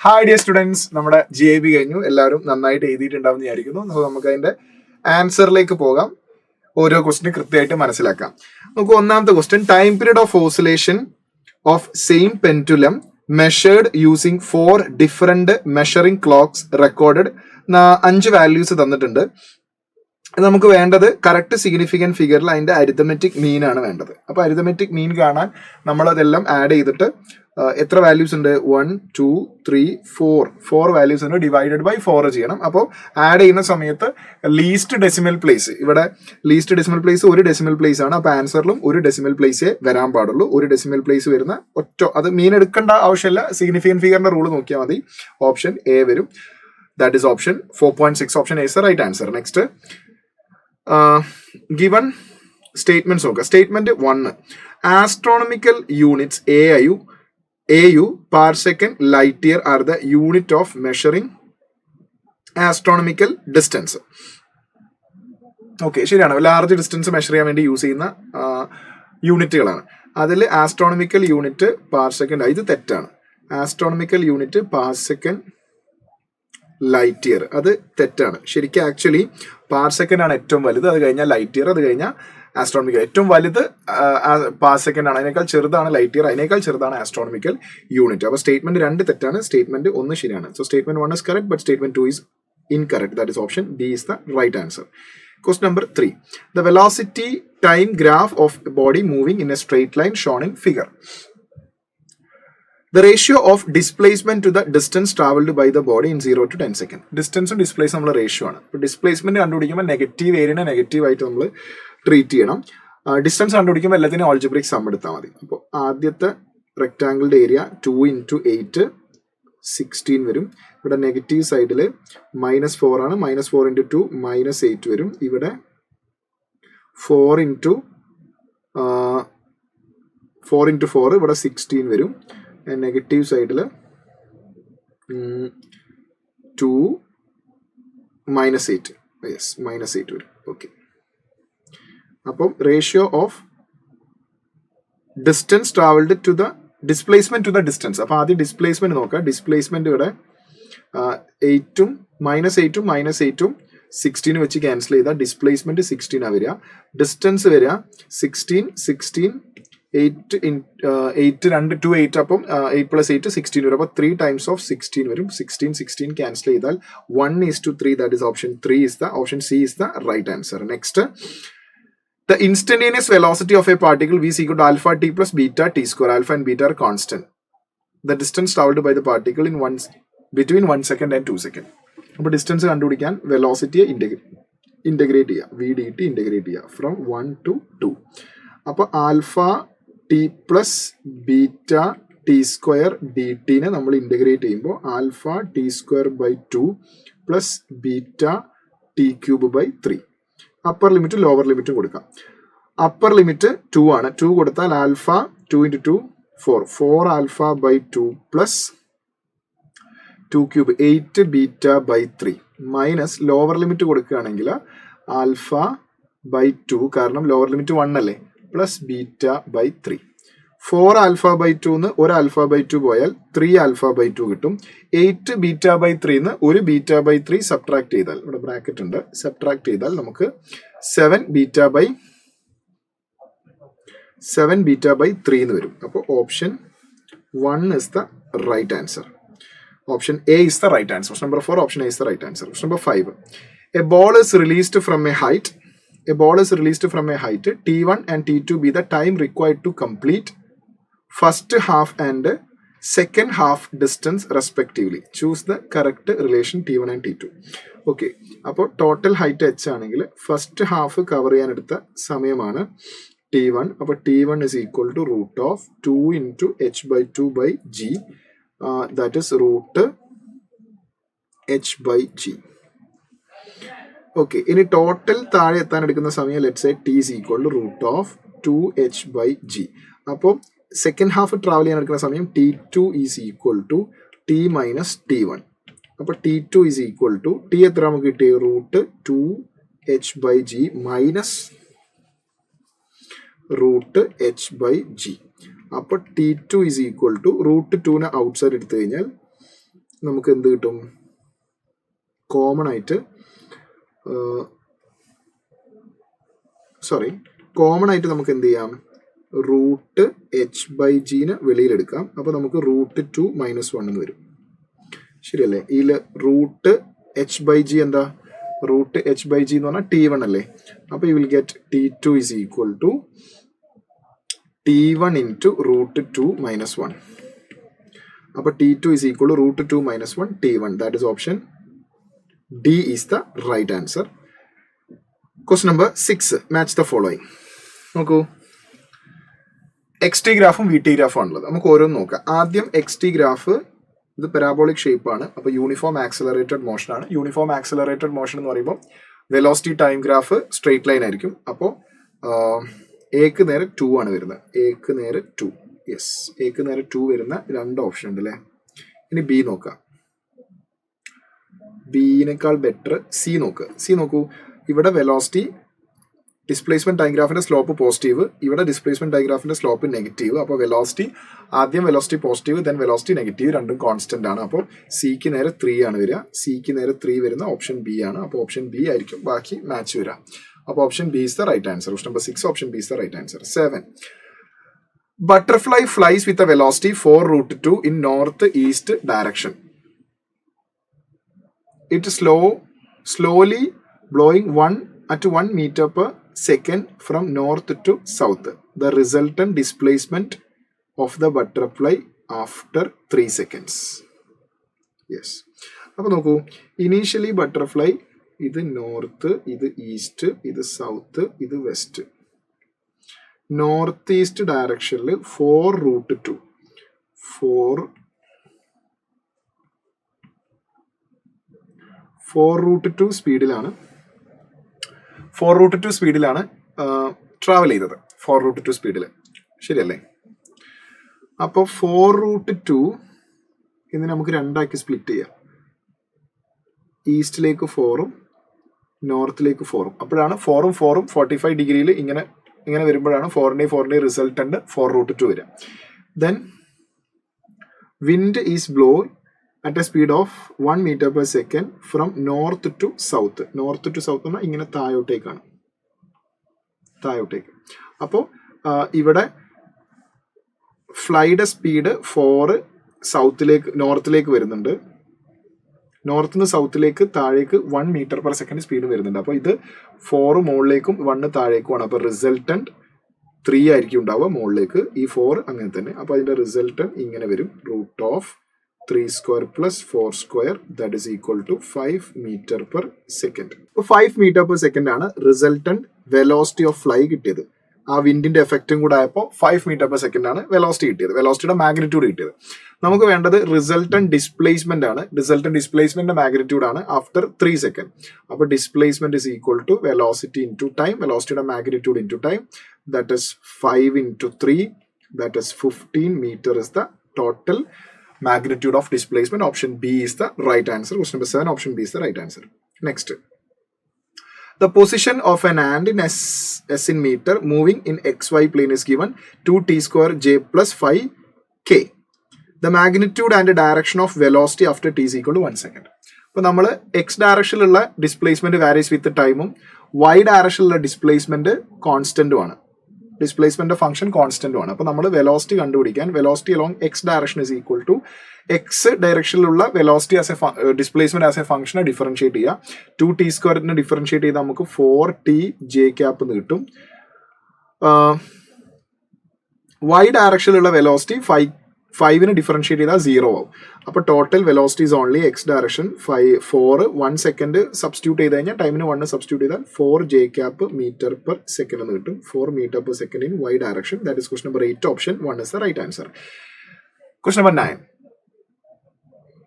Hi dear students, നമ്മുടെ GAB കഴിഞ്ഞു. എല്ലാവരും നന്നായിട്ട് എഴുതിയിട്ടുണ്ടാവും വിചാരിക്കുന്നു. അപ്പോൾ നമുക്ക് അതിന്റെ ആൻസറിലേക്ക് പോകാം. ഓരോ ക്വസ്റ്റിനും കൃത്യമായിട്ട് മനസ്സിലാക്കാം. നമുക്ക് ഒന്നാമത്തെ question, time period of oscillation of same pendulum measured using 4 different measuring clocks recorded. 5 values തന്നിട്ടുണ്ട്. നമുക്ക് വേണ്ടത് കറക്റ്റ് സിഗ്നിഫിക്കൻറ്റ് ഫിഗറിൽ അതിന്റെ അരിത്തമെറ്റിക് മീൻ ആണ് വേണ്ടത്. അപ്പൊ അരിത്തമെറ്റിക് മീൻ കാണാൻ നമ്മളതെല്ലാം ആഡ് ചെയ്തിട്ട് എത്ര വാല്യൂസ് ഉണ്ട്, 1 2 3 4 വാല്യൂസ് ഉണ്ട്, ഡിവൈഡഡ് ബൈ 4 ചെയ്യണം. അപ്പോൾ ആഡ് ചെയ്യുന്ന സമയത്ത് ലീസ്റ്റ് ഡെസിമൽ പ്ലേസ്, ഇവിടെ ലീസ്റ്റ് ഡെസിമൽ പ്ലേസ് ഒരു ഡെസിമൽ പ്ലേസ് ആണ്. അപ്പോൾ ആൻസറിലും ഒരു ഡെസിമൽ പ്ലേസേ വരാൻ പാടുള്ളൂ. ഒരു ഡെസിമൽ പ്ലേസ് വരുന്ന അത് മീൻ എടുക്കേണ്ട ആവശ്യമില്ല, സിഗ്നിഫിക്കൻറ്റ് ഫിഗറിന്റെ റൂൾ നോക്കിയാൽ മതി. ഓപ്ഷൻ എ വരും. That is option 4.6. Option A is the right answer. Next, given statements നോക്കുക. Statement 1, astronomical units AU parsecond light year are the unit of measuring astronomical distance. Okay, ശരിയാണ്. Large distance measure ചെയ്യാൻ വേണ്ടി use ചെയ്യുന്ന യൂണിറ്റുകളാണ്. അതിൽ astronomical unit പാർസെക്കൻഡ്, ഇത് തെറ്റാണ്. Astronomical unit പാർസെക്കൻഡ് light year, അത് തെറ്റാണ്. ശരിക്കും ആക്ച്വലി പാർസെക്കൻഡ് ആണ് ഏറ്റവും വലുത്, അത് കഴിഞ്ഞാൽ ലൈറ്റ് ഇയർ, അത് കഴിഞ്ഞാൽ ആസ്ട്രോണമിക്കൽ. ഏറ്റവും വലുത് പാർസെക്കൻഡ് ആണ്, അതിനേക്കാൾ ചെറുതാണ് ലൈറ്റ് ഇയർ, അതിനേക്കാൾ ചെറുതാണ് ആസ്ട്രോണമിക്കൽ യൂണിറ്റ്. അപ്പോൾ സ്റ്റേറ്റ്മെന്റ് 2 തെറ്റാണ്, സ്റ്റേറ്റ്മെന്റ് 1 ശരിയാണ്. So statement 1 is correct, but statement 2 is incorrect. That is option D is the right answer. Question number 3, the velocity time graph of a body moving in a straight line shown in figure. The ratio of displacement to the distance traveled by the body in 0 to 10 seconds. ഡിസ്റ്റൻസും ഡിസ്പ്ലേസും നമ്മൾ ratio ആണ്. ഇപ്പോൾ displacement കണ്ടുപിടിക്കുമ്പോൾ negative ഏരിയനെ negative ആയിട്ട് നമ്മൾ treat ചെയ്യണം. Distance കണ്ടുപിടിക്കുമ്പോൾ എല്ലാത്തിനും algebraic some എടുത്താൽ മതി. അപ്പോൾ ആദ്യത്തെ റെക്ടാങ്കിളിന്റെ ഏരിയ 2 × 8 16 വരും. ഇവിടെ നെഗറ്റീവ് സൈഡിൽ -4 ആണ്, -4 × 2 -8 വരും. ഇവിടെ 4 × 4 ഇവിടെ 16 വരും. നെഗറ്റീവ് സൈഡിൽ 2 -8, യെസ് -8 വരും. ഓക്കെ, അപ്പം ratio of distance travelled to the displacement to the distance. അപ്പൊ ആദ്യം ഡിസ്പ്ലേസ്മെന്റ് നോക്കാം. ഡിസ്പ്ലേസ്മെന്റ് ഇവിടെ 8ഉം -8ഉം 16 വെച്ച് ക്യാൻസൽ ചെയ്താൽ ഡിസ്പ്ലേസ്മെന്റ് 16 ആ വരിക. ഡിസ്റ്റൻസ് വരിക 16 8 2 8, അപ്പം 8 + 8 16 വരും. അപ്പോൾ 3 times of 16 വരും. 16 ക്യാൻസൽ ചെയ്താൽ 1:3. That is option 3 is the option C is the right answer. Next, the instantaneous velocity of a particle v is equal to alpha t plus beta t square. Alpha and beta are constant. The distance traveled by the particle in between 1 second and 2 seconds. അപ്പോൾ distance കണ്ടുപിടിക്കാൻ വെലോസിറ്റിയെ integrate ചെയ്യുക, VDT integrate ചെയ്യുക from 1 to 2. അപ്പോൾ alpha T plus beta T square D ടിനെ നമ്മൾ integrate ചെയ്യുമ്പോൾ alpha T square by 2 plus beta T cube by 3. Upper ലിമിറ്റും ലോവർ ലിമിറ്റും കൊടുക്കാം. അപ്പർ ലിമിറ്റ് 2 ആണ്. 2 കൊടുത്താൽ alpha 2 × 2 4 alpha by 2 plus 2 cube 8 beta by 3 minus lower limit കൊടുക്കുകയാണെങ്കിൽ alpha by 2, കാരണം ലോവർ ലിമിറ്റ് 1 അല്ലേ, plus beta by 3. 4 alpha by 2 1 alpha by 2 പോയാൽ 3 alpha by 2 കിട്ടും. 8 beta by 3 1 beta by 3 subtract ചെയ്താൽ, ഇവിടെ ബ്രാക്കറ്റ് ഉണ്ട്, സബ്ട്രാക്ട് ചെയ്താൽ നമുക്ക് 7 ബീറ്റ ബൈ 3 എന്ന് വരും. അപ്പോൾ option 1 is the right answer. Option A is the right answer. Number 4, option A is the right answer. Number 5, a ball is released from a height. A ball is released from a height T1 and T2 be the time required to complete first half and second half distance respectively. Choose the correct relation T1 and T2. Okay, അപ്പോൾ total height h ആണെങ്കിൽ first half cover ചെയ്യാൻ എടുത്ത സമയമാണ് T1. അപ്പോൾ T1 is equal to √2 × h/2/g. That is √h/g. Okay, ഇനി total താഴെ എത്താൻ എടുക്കുന്ന സമയം let's say T is equal to √2h/g. അപ്പോൾ സെക്കൻഡ് ഹാഫ് ട്രാവൽ ചെയ്യാൻ എടുക്കുന്ന സമയം T2 is equal to T minus T1. അപ്പോൾ T2 is equal to T എത്ര നമുക്ക് കിട്ടിയ √2h/g മൈനസ് √h/g. അപ്പോൾ T2 is equal to √2നെ ഔട്ട് സൈഡ് എടുത്തു കഴിഞ്ഞാൽ നമുക്ക് എന്ത് കിട്ടും? കോമൺ ആയിട്ട് നമുക്ക് എന്ത് ചെയ്യാം? റൂട്ട് h/g വെളിയിലെടുക്കാം. അപ്പോൾ നമുക്ക് √2 - 1 എന്ന് വരും. ശരിയല്ലേ? ഇതിൽ √h/g എന്താ? √h/g എന്ന് പറഞ്ഞാൽ T1 അല്ലേ? അപ്പോൾ U will get T2 is equal to T1 into √2 - 1. അപ്പോൾ T2 is equal to √2 - 1 T1. That is option D is the right answer. Question number 6. Match the following. നോക്കൂ, XT ഗ്രാഫും VT ഗ്രാഫും ആണുള്ളത്. നമുക്ക് ഓരോന്ന് നോക്കാം. ആദ്യം XT ഗ്രാഫ്, ഇത് പെരാബോളിക് shape ആണ്. അപ്പോൾ യൂണിഫോം ആക്സിലറേറ്റഡ് മോഷൻ ആണ്. യൂണിഫോം ആക്സിലറേറ്റഡ് മോഷൻ എന്ന് പറയുമ്പോൾ velocity time graph straight line ആയിരിക്കും. അപ്പോൾ എക്ക് നേരെ 2 ആണ് വരുന്നത്. എക്ക് നേരെ 2. യെസ്, എക്ക് നേരെ 2 വരുന്ന 2 ഓപ്ഷൻ ഉണ്ട് അല്ലേ? ഇനി ബി നോക്കാം. ബിനേക്കാൾ ബെറ്റർ സി നോക്കൂ. ഇവിടെ വെലോസിറ്റി ഡിസ്പ്ലേസ്മെന്റ് ടൈം ഗ്രാഫിന്റെ സ്ലോപ്പ് പോസിറ്റീവ്, ഇവിടെ ഡിസ്പ്ലേസ്മെന്റ് ടൈം ഗ്രാഫിന്റെ സ്ലോപ്പ് നെഗറ്റീവ്. അപ്പോൾ ആദ്യം velocity positive, then velocity negative, രണ്ടും കോൺസ്റ്റന്റ് ആണ്. അപ്പോൾ സിക്ക് നേരെ 3 ആണ് വരിക. സിക്ക് നേരെ 3 വരുന്ന ഓപ്ഷൻ ബി ആണ്. അപ്പോൾ ഓപ്ഷൻ ബി ആയിരിക്കും ബാക്കി മാച്ച് വരിക. അപ്പോൾ option B is the right answer. Question number 6, option B is the right answer. 7. Butterfly flies with a velocity 4√2 in northeast direction. It is slowly blowing at 1 meter per second from north to south. The resultant displacement of the butterfly after 3 seconds. Yes. അപ്പോൾ നോക്കൂ, initially butterfly ഇത് north, ഇത് east, ഇത് south, ഇത് west. North east ഡയറക്ഷനിൽ 4√2 സ്പീഡിലാണ് travel ചെയ്തത്. 4√2 സ്പീഡിൽ, ശരിയല്ലേ? അപ്പോൾ 4√2 ഇന്ന് നമുക്ക് രണ്ടാക്കി സ്പ്ലിറ്റ് ചെയ്യാം. ഈസ്റ്റിലേക്ക് 4ഉം നോർത്തിലേക്ക് 4ഉം. അപ്പോഴാണ് 4ഉം 45 ഡിഗ്രിയിൽ ഇങ്ങനെ വരുമ്പോഴാണ് 4 റിസൾട്ടന്റ് 4√2 വരിക. Then wind is blow at a speed of 1 meter per second from north to south. North to south എന്നാൽ ഇങ്ങനെ താഴോട്ടേക്ക്. അപ്പോൾ ഇവിടെ ഫ്ലൈയുടെ സ്പീഡ് 4 നോർത്തിലേക്ക് വരുന്നുണ്ട്. നോർത്ത് നിന്ന് സൗത്തിലേക്ക് താഴേക്ക് 1 meter per second സ്പീഡ് വരുന്നുണ്ട്. അപ്പോൾ ഇത് 4 മുകളിലേക്കും 1 താഴേക്കുമാണ്. അപ്പോൾ റിസൾട്ടന്റ് 3 ആയിരിക്കും ഉണ്ടാവുക മുകളിലേക്ക്. ഈ 4 അങ്ങനെ തന്നെ. അപ്പോൾ അതിന്റെ റിസൾട്ടന്റ് ഇങ്ങനെ വരും. √3² + 4² that is equal to 5 meter per second. അപ്പോൾ 5 meter per second ആണ് റിസൾട്ടന്റ് വെലോസിറ്റി ഓഫ് ഫ്ലൈ കിട്ടിയത്. ആ വിൻഡിന്റെ എഫക്റ്റും കൂടെ ആയപ്പോൾ 5 meter per second ആണ് വെലോസിറ്റി കിട്ടിയത്, വെലോസിറ്റിയുടെ മാഗ്നിറ്റ്യൂഡ് കിട്ടിയത്. നമുക്ക് വേണ്ടത് റിസൾട്ടന്റ് ഡിസ്പ്ലേസ്മെന്റ് ആണ്. റിസൾട്ടന്റ് ഡിസ്പ്ലേസ്മെന്റ് മാഗ്നിറ്റ്യൂഡ് ആണ് ആഫ്റ്റർ 3 seconds. അപ്പോൾ displacement is equal to velocity into time, വെലോസിറ്റിയുടെ magnitude into time, that is 5 × 3, that is 15 meter is the total magnitude of displacement. Option B is the right answer. Question number 7, option B is the right answer. Next. The position of an ant in S in meter moving in XY plane is given 2t² j + 5k. The magnitude and direction of velocity after t is equal to 1 second. അപ്പോൾ നമ്മൾ X ഡയറക്ഷനിലുള്ള displacement varies വിത്ത് ടൈമും Y ഡയറക്ഷനിലുള്ള displacement കോൺസ്റ്റന്റും ആണ്. Displacement function കോൺസ്റ്റന്റും ആണ്. അപ്പോൾ നമ്മൾ velocity കണ്ടുപിടിക്കാൻ velocity along X direction is equal to X ഡയറക്ഷനിലുള്ള velocity as a displacement as a ഫംഗ്ഷനെ ഡിഫറൻഷിയേറ്റ് ചെയ്യുക. 2t² ഡിഫറൻഷിയേറ്റ് ചെയ്താൽ നമുക്ക് 4t⁻ എന്ന് കിട്ടും. വൈ ഡയറക്ഷനിലുള്ള വെലോസിറ്റി 5 ഡിഫറൻഷിയേറ്റ് ചെയ്താൽ 0 ആവും. അപ്പോൾ total velocity is only X direction 4 1 second substitute ചെയ്ത് കഴിഞ്ഞാൽ ടൈമിന് 1 സബ്സ്റ്റിറ്റ്യൂട്ട് ചെയ്താൽ 4j meter per second എന്ന് കിട്ടും. 4 meter per second in y direction. That is question number 8, option 1 is the right answer. Question number 9.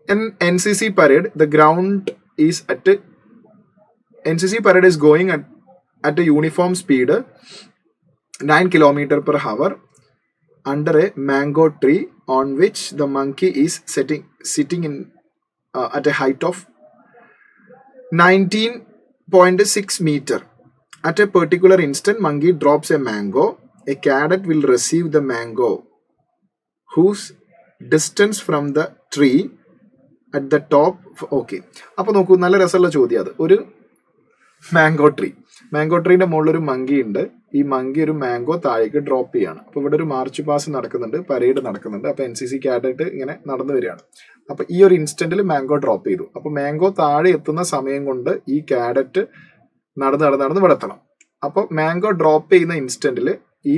In NCC parade, the ground is NCC parade is going at a uniform speed 9 km/h under a mango tree on which the monkey is sitting in at a height of 19.6 meter. At a particular instant, monkey drops a mango. A cadet will receive the mango whose distance from the tree at the top. Okay, അപ്പോൾ നോക്കൂ, നല്ല രസമുള്ള ചോദ്യം. അത് ഒരു mango ട്രീൻ്റെ മുകളിൽ ഒരു monkey ഉണ്ട്. ഈ മങ്കി ഒരു മാംഗോ താഴേക്ക് ഡ്രോപ്പ് ചെയ്യാണ്. അപ്പോൾ ഇവിടെ ഒരു മാർച്ച് പാസ് നടക്കുന്നുണ്ട്, പരേഡ് നടക്കുന്നുണ്ട്. അപ്പോൾ NCC കാഡറ്റ് ഇങ്ങനെ നടന്നു വരികയാണ്. അപ്പോൾ ഈ ഒരു ഇൻസ്റ്റന്റിൽ മാംഗോ ഡ്രോപ്പ് ചെയ്തു. അപ്പോൾ മാംഗോ താഴെ എത്തുന്ന സമയം കൊണ്ട് ഈ കാഡറ്റ് നടന്ന് ഇവിടെ എത്തണം. അപ്പോൾ മാംഗോ ഡ്രോപ്പ് ചെയ്യുന്ന ഇൻസ്റ്റന്റിൽ ഈ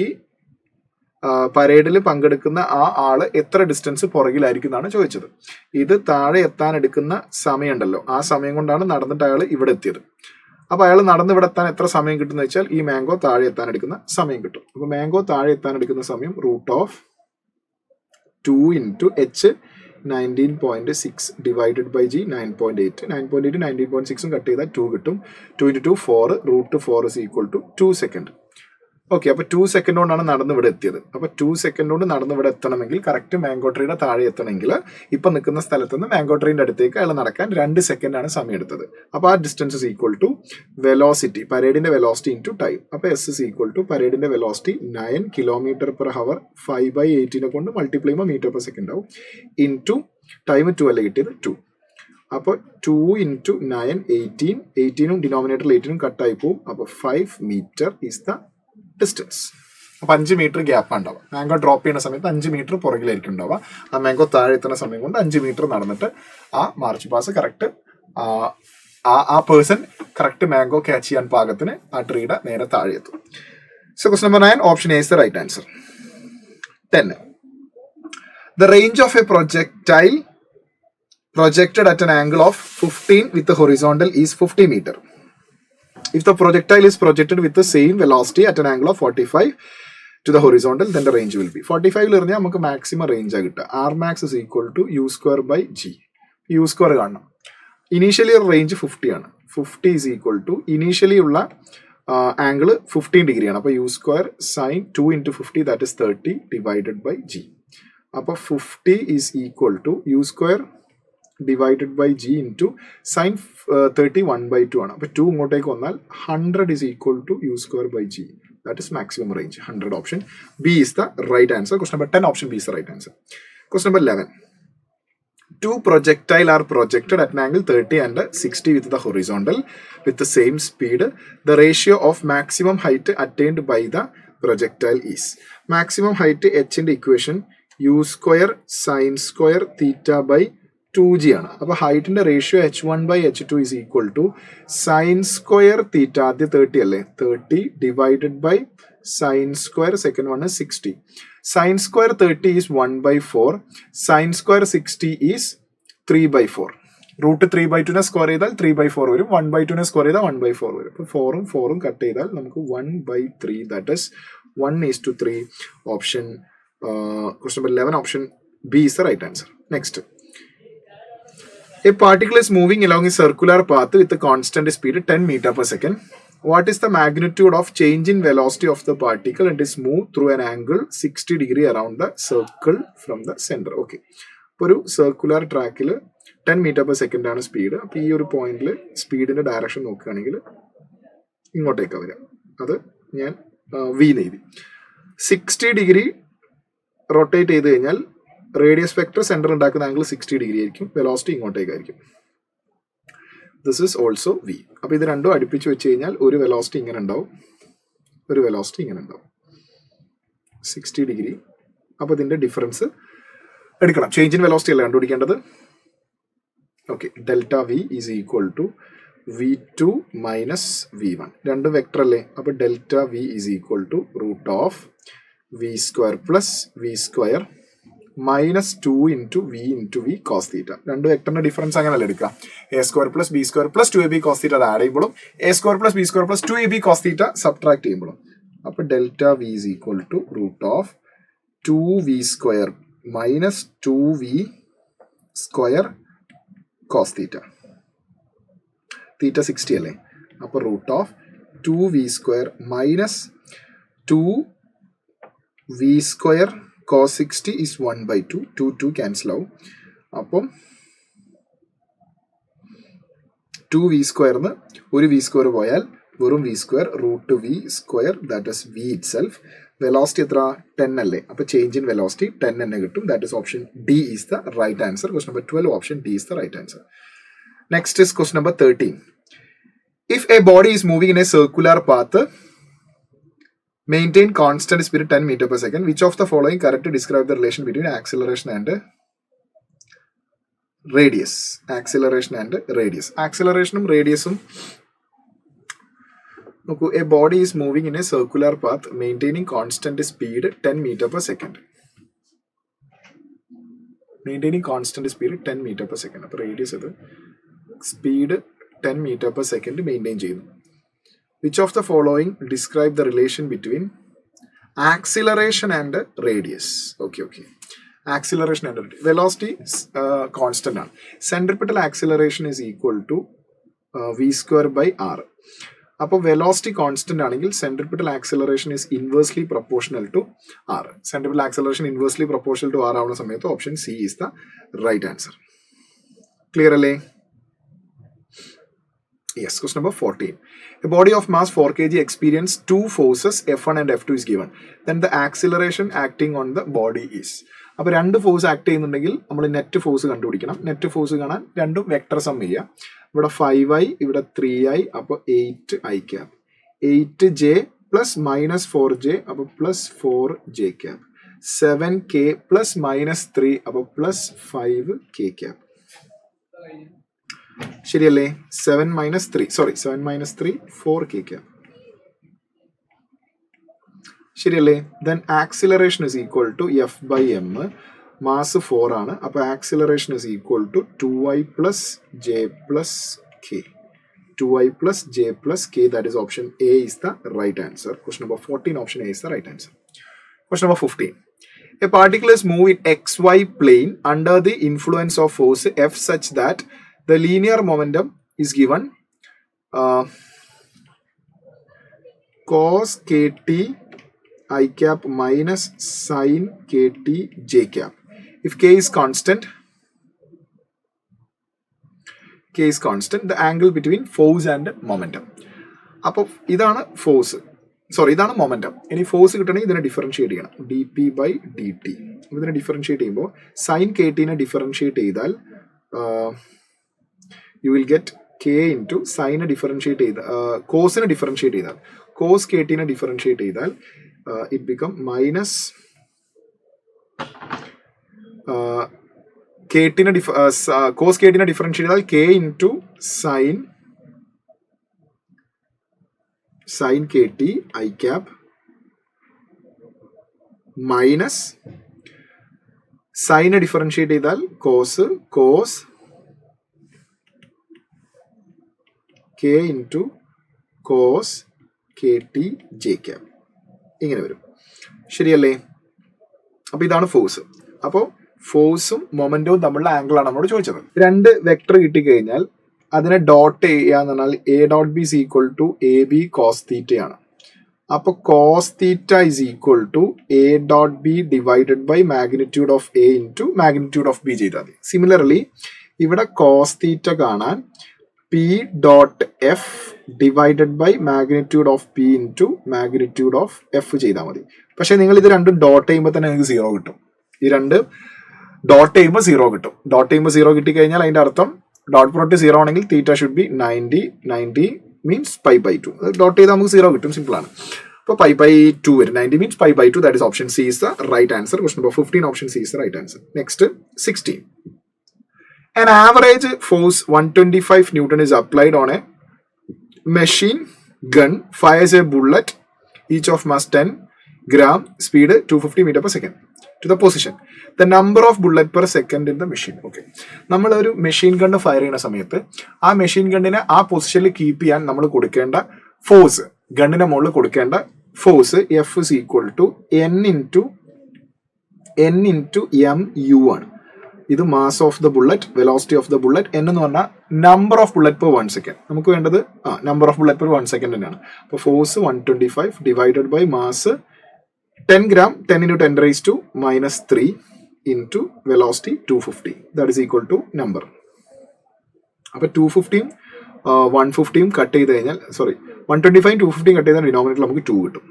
പരേഡിൽ പങ്കെടുക്കുന്ന ആ ആള് എത്ര ഡിസ്റ്റൻസ് പുറകിലായിരിക്കും എന്നാണ് ചോദിച്ചത്. ഇത് താഴെ എത്താൻ എടുക്കുന്ന സമയമുണ്ടല്ലോ, ആ സമയം കൊണ്ടാണ് നടന്നിട്ട് അയാൾ ഇവിടെ എത്തിയത്. അപ്പോൾ അയാൾ നടന്ന് ഇവിടെ എത്താൻ എത്ര സമയം കിട്ടുമെന്ന് വെച്ചാൽ ഈ മാംഗോ താഴെ എത്താൻ എടുക്കുന്ന സമയം കിട്ടും. അപ്പോൾ മാംഗോ താഴെ എത്താൻ എടുക്കുന്ന സമയം √2 into h 19.6 divided by g 9.8. 9.8 19.6 cut ചെയ്താൽ 2 കിട്ടും. 2 into 2 4. √4 is equal to 2 seconds. Okay, അപ്പോൾ 2 സെക്കൻഡ് കൊണ്ടാണ് നടന്ന് ഇവിടെ എത്തിയത്. അപ്പോൾ 2 സെക്കൻഡ് കൊണ്ട് നടന്ന് ഇവിടെ എത്തണമെങ്കിൽ, കറക്റ്റ് മാംഗോ ട്രീയുടെ താഴെ എത്തണമെങ്കിൽ ഇപ്പം നിൽക്കുന്ന സ്ഥലത്ത് നിന്ന് മാംഗോ ട്രീൻ്റെ അടുത്തേക്ക് അയാൾ നടക്കാൻ 2 സെക്കൻഡാണ് സമയം എടുത്തത്. അപ്പോൾ ആ distance is equal to velocity, പരേഡിന്റെ വെലോസിറ്റി ഇൻറ്റു ടൈം. അപ്പോൾ S ഇസ് ഈക്വൽ ടു പരേഡിന്റെ വെലോസിറ്റി 9 km/h 5/18 കൊണ്ട് മൾട്ടിപ്ലൈ ചെയ്യുമ്പോൾ m/s ആവും, ഇൻറ്റു ടൈം 2 അല്ലേ കിട്ടിയത്, 2. അപ്പോൾ 2 into 9 18. 18ഉം ഡിനോമിനേറ്ററിൽ 18ഉം കട്ടായി പോവും. അപ്പോൾ 5 meter ഈസ് ദ ഡിസ്റ്റൻസ്. അപ്പോൾ 5 meter ഗ്യാപ്പ് ഉണ്ടാവുക. മാംഗോ ഡ്രോപ്പ് ചെയ്യുന്ന സമയത്ത് 5 meter പുറകിലായിരിക്കും ഉണ്ടാവുക. ആ മാംഗോ താഴെ എത്തുന്ന സമയം കൊണ്ട് 5 meter നടന്നിട്ട് ആ മാർച്ച് പാസ് കറക്റ്റ് ആ പേഴ്സൺ കറക്റ്റ് മാംഗോ ക്യാച്ച് ചെയ്യാൻ പാകത്തിന് ആ ട്രീയുടെ നേരെ താഴെ എത്തും. So question number 9, option A is the right answer. 10. The range of a projectile projected at an angle of 15 with the horizontal is 50 meter. If the projectile is projected with the same velocity at an angle of 45 to the horizontal, then the range will be 45. എറിഞ്ഞാൽ നമുക്ക് maximum range ആയി കിട്ടുക. R max is equal to U²/G. U² കാണണം. Initially range 50 ആണ്. 50 is equal to initially ഉള്ള angle 15 ഡിഗ്രിയാണ്. അപ്പോൾ U² sin 2 into 50, that is 30 divided by G. അപ്പോൾ 50 is equal to U² divided by G into sin 30 1/2 ആണ്. അപ്പോൾ 2 ഇങ്ങോട്ടേക്ക് വന്നാൽ 100 is equal to U²/G. That is maximum range. 100. Option B is the right answer. Question number 10, option B is the right answer. Question number 11. Two projectile are projected at an angle 30 and 60 with the horizontal with the same speed. The ratio of maximum height attained by the projectile is. Maximum height h ന്റെ equation U² sin square theta by 2g ആണ്. അപ്പോൾ ഹൈറ്റിന്റെ ratio h1/h2 is equal to sin square theta. ആദ്യം 30 അല്ലേ, 30 divided by sin square, second one is 60. Sin square 30 is 1/4. Sin square 60 is 3/4. √3/2 square ചെയ്താൽ 3/4 വരും. 1/2 square ചെയ്താൽ 1/4 വരും. അപ്പോൾ 4ഉം 4ഉം കട്ട് ചെയ്താൽ നമുക്ക് 1/3, that is 1:3. Option question number 11, option B is the right answer. Next. A particle is moving along a circular path with a constant speed 10 m/s. What is the magnitude of change in velocity of the particle and is moved through an angle 60 degree around the circle from the center? Okay. ഇപ്പോൾ ഒരു circular ട്രാക്കിൽ 10 m/s ആണ് speed. അപ്പോൾ ഈ ഒരു പോയിന്റിൽ സ്പീഡിന്റെ direction നോക്കുകയാണെങ്കിൽ ഇങ്ങോട്ടേക്കാണ് വരിക. അത് ഞാൻ V എഴുതി. 60 ഡിഗ്രി റൊട്ടേറ്റ് ചെയ്ത് കഴിഞ്ഞാൽ റേഡിയസ് വെക്ടർ സെന്റർ ഉണ്ടാക്കുന്ന ആംഗിൾ 60 ഡിഗ്രി ആയിരിക്കും. വെലോസിറ്റി ഇങ്ങോട്ടേക്കായിരിക്കും. This is also V. അപ്പോൾ ഇത് രണ്ടും അടുപ്പിച്ച് വെച്ച് കഴിഞ്ഞാൽ ഒരു വെലോസിറ്റി ഇങ്ങനെ ഉണ്ടാവും, ഒരു വെലോസിറ്റി ഇങ്ങനെ ഉണ്ടാവും, 60 ഡിഗ്രി. അപ്പോൾ ഇതിന്റെ ഡിഫറൻസ് എടുക്കണം. ചേഞ്ച് ഇൻ വെലോസിറ്റി അല്ല കണ്ടുപിടിക്കേണ്ടത്. Okay, delta V is equal to V2 minus V1. രണ്ട് വെക്ടർ അല്ലേ, അപ്പോൾ delta V is equal to √V² plus V² minus 2 into V into V cos theta. രണ്ട് വെക്ടറിന്റെ ഡിഫറൻസ് അങ്ങനെയല്ല എടുക്കുക. A² plus B² plus 2AB cos theta അത് add ചെയ്യുമ്പോഴും A² plus B² plus 2AB cos theta subtract ചെയ്യുമ്പോഴും. അപ്പോൾ delta V is equal to √2V² minus 2V² cos theta. Theta 60 അല്ലേ, അപ്പോൾ √2V² minus 2V² cos 60 is 1/2. 2 cancel ആവും. അപ്പം 2V² ഒരു V² പോയാൽ വെറും V² √V², that is V itself. Velocity എത്ര 10 അല്ലേ, അപ്പോൾ ചേഞ്ച് ഇൻ വെലോസിറ്റി 10 തന്നെ കിട്ടും. That is option D is the right answer. Question number 12 option D is the right answer. Next is question number 13. If a body is moving in a circular path, maintain constant speed 10 meter per second, which of the following correctly describe the relation between acceleration and radius? Acceleration and radius. Accelerationum radiusum. A body is moving in a circular path maintaining constant speed 10 meter per second. Maintaining constant speed 10 meter per second. അപ്പോൾ radius അത് speed 10 meter per second maintain ചെയ്യുന്നു. Which of the following describe the relation between acceleration and radius? Okay. Acceleration and radius. Velocity constant ആണ്. Centripetal acceleration is equal to v square by r. അപ്പോൾ velocity constant ആണെങ്കിൽ centripetal acceleration is inversely proportional to R. Centripetal acceleration inversely proportional to R ആവുന്ന സമയത്ത് option C is the right answer. Clear അല്ലേ? Yes. Question number 14. A body of mass 4 kg experience two forces F1 and F2 is given. Then the acceleration acting on the body is. അപ്പോൾ രണ്ട് force act ചെയ്യുന്നുണ്ടെങ്കിൽ നമ്മൾ net force കണ്ടുപിടിക്കണം. Net force കാണാൻ രണ്ടും vector some ചെയ്യുക. ഇവിടെ 5i, ഇവിടെ 3i, അപ്പോൾ 8i cap. 8j plus minus 4j, അപ്പോൾ plus 4j cap. 7k plus minus 3, അപ്പോൾ പ്ലസ് 5k ക്യാപ്. ശരിയല്ലേ? 7 മൈനസ് 3 4k ക്യാപ്. ശരിയല്ലേ? Then acceleration is equal to F by M. Mass 4 ആണ്. അപ്പോൾ acceleration is equal to 2i plus J plus K. 2i plus j plus k, that is option A is the right answer. Question number 14, option A is the right answer. Question number 15. A particle is moved in xy plane under the influence of force F such that the linear momentum is given cos kt I cap minus sin kt j cap. If k is constant, the angle between force and momentum. അപ്പോൾ ഇതാണ് force, ഇതാണ് momentum. ഇനി force കിട്ടണമെങ്കിൽ ഇതിനെ differentiate ചെയ്യണം. D P by D T. ഇതിനെ differentiate ചെയ്യുമ്പോൾ sine K ടിനെ ഡിഫറൻഷിയേറ്റ് ചെയ്താൽ you will get K into സൈനെ ഡിഫറൻഷിയേറ്റ് ചെയ്ത കോസിനെ ഡിഫറൻഷിയേറ്റ് ചെയ്താൽ കോസ് കെ ടിനെ ഡിഫറൻഷിയേറ്റ് ചെയ്താൽ it become minus cos K ടിനെ ഡിഫറൻഷിയേറ്റ് ചെയ്താൽ K into sine K T I cap minus സൈനെ ഡിഫറൻഷിയേറ്റ് ചെയ്താൽ cos K into cos K T J cap. ഇങ്ങനെ വരും. ശരിയല്ലേ? അപ്പോൾ ഇതാണ് ഫോഴ്സ്. അപ്പോൾ ഫോഴ്സും മൊമെന്റവും തമ്മിലുള്ള ആംഗിളാണ് നമ്മളോട് ചോദിച്ചത്. രണ്ട് വെക്ടർ കിട്ടിക്കഴിഞ്ഞാൽ അതിനെ ഡോട്ട് ചെയ്യാന്ന് പറഞ്ഞാൽ A dot B is equal to A B cos തീറ്റയാണ്. അപ്പോൾ cos theta is equal to A dot B divided by magnitude of A into magnitude of B ചെയ്താൽ മതി. സിമിലർലി ഇവിടെ കോസ് തീറ്റ കാണാൻ P dot F divided by magnitude of P into magnitude of F ചെയ്താൽ മതി. പക്ഷേ നിങ്ങൾ ഇത് രണ്ടും ഡോട്ട് ചെയ്യുമ്പോൾ തന്നെ നിങ്ങൾക്ക് 0 കിട്ടും. ഈ രണ്ട് ഡോട്ട് ചെയ്യുമ്പോൾ 0 കിട്ടും. ഡോട്ട് ചെയ്യുമ്പോൾ 0 കിട്ടിക്കഴിഞ്ഞാൽ അതിൻ്റെ അർത്ഥം ഡോട്ട് പ്രോഡക്റ്റ് 0 ആണെങ്കിൽ theta should be 90 means pi by 2. Dot ചെയ്താൽ നമുക്ക് 0 കിട്ടും. സിമ്പിൾ ആണ്. അപ്പോൾ പൈ ബൈ 2 വരും. 90 means pi by 2. That is option C is the right answer. Question number 15, option C is the right answer. Next 16. An average force 125 Newton is applied on a machine gun, fires a bullet, each of mass 10 gram, speed 250 meter per second to the position. The number of bullet per second in the machine. Okay. നമ്മളൊരു machine gun fire ചെയ്യുന്ന സമയത്ത് ആ machine ഗണ്ണിനെ ആ പൊസിഷനിൽ keep ചെയ്യാൻ നമ്മൾ കൊടുക്കേണ്ട force, ഗണ്ണിന്റെ മുകളിൽ കൊടുക്കേണ്ട force F is equal to N into M U ആണ്. ഇത് mass of the bullet, velocity of the bullet. എന്ന് പറഞ്ഞാൽ number of bullet per 1 second. നമുക്ക് വേണ്ടത് number of bullet per 1 second തന്നെയാണ്. അപ്പോൾ force 125 divided by mass 10 gram 10 into 10 raised to minus 3 into velocity 250. That is equal to number. അപ്പോൾ 250 150 cut ചെയ്ത് കഴിഞ്ഞാൽ 125 250 cut ചെയ്താൽ ഡിനോമിനേറ്റർ നമുക്ക് 2 കിട്ടും.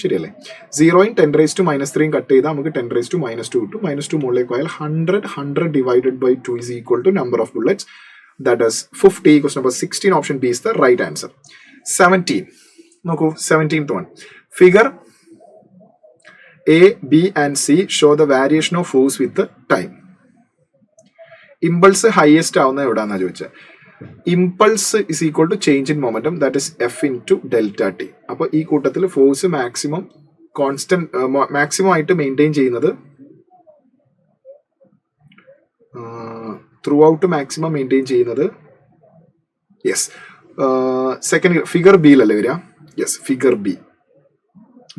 ശരിയല്ലേ? 0യും 10⁻³ കട്ട് ചെയ്താൽ നമുക്ക് 10⁻² കിട്ടും. -2 മുകളിലേക്ക് പോയാൽ 100 divided by 2 is equal to number of bullets. That is 50. Question number 16, option B is the right answer. 17. നോക്കൂ, 17th one. Figure A, B and C show the variation of force with the time. Impulse highest ആവുന്ന എവിടെയാണെന്നാ ചോദിച്ചത്. Impulse is equal to change in momentum, that is F into delta T. അപ്പോൾ ഈ കൂട്ടത്തിൽ force maximum maximum ആയിട്ട് maintain ചെയ്യുന്നത് throughout maximum maintain ചെയ്യുന്നത് yes second figure ബിയിലല്ലേ വരിക? Yes, figure B.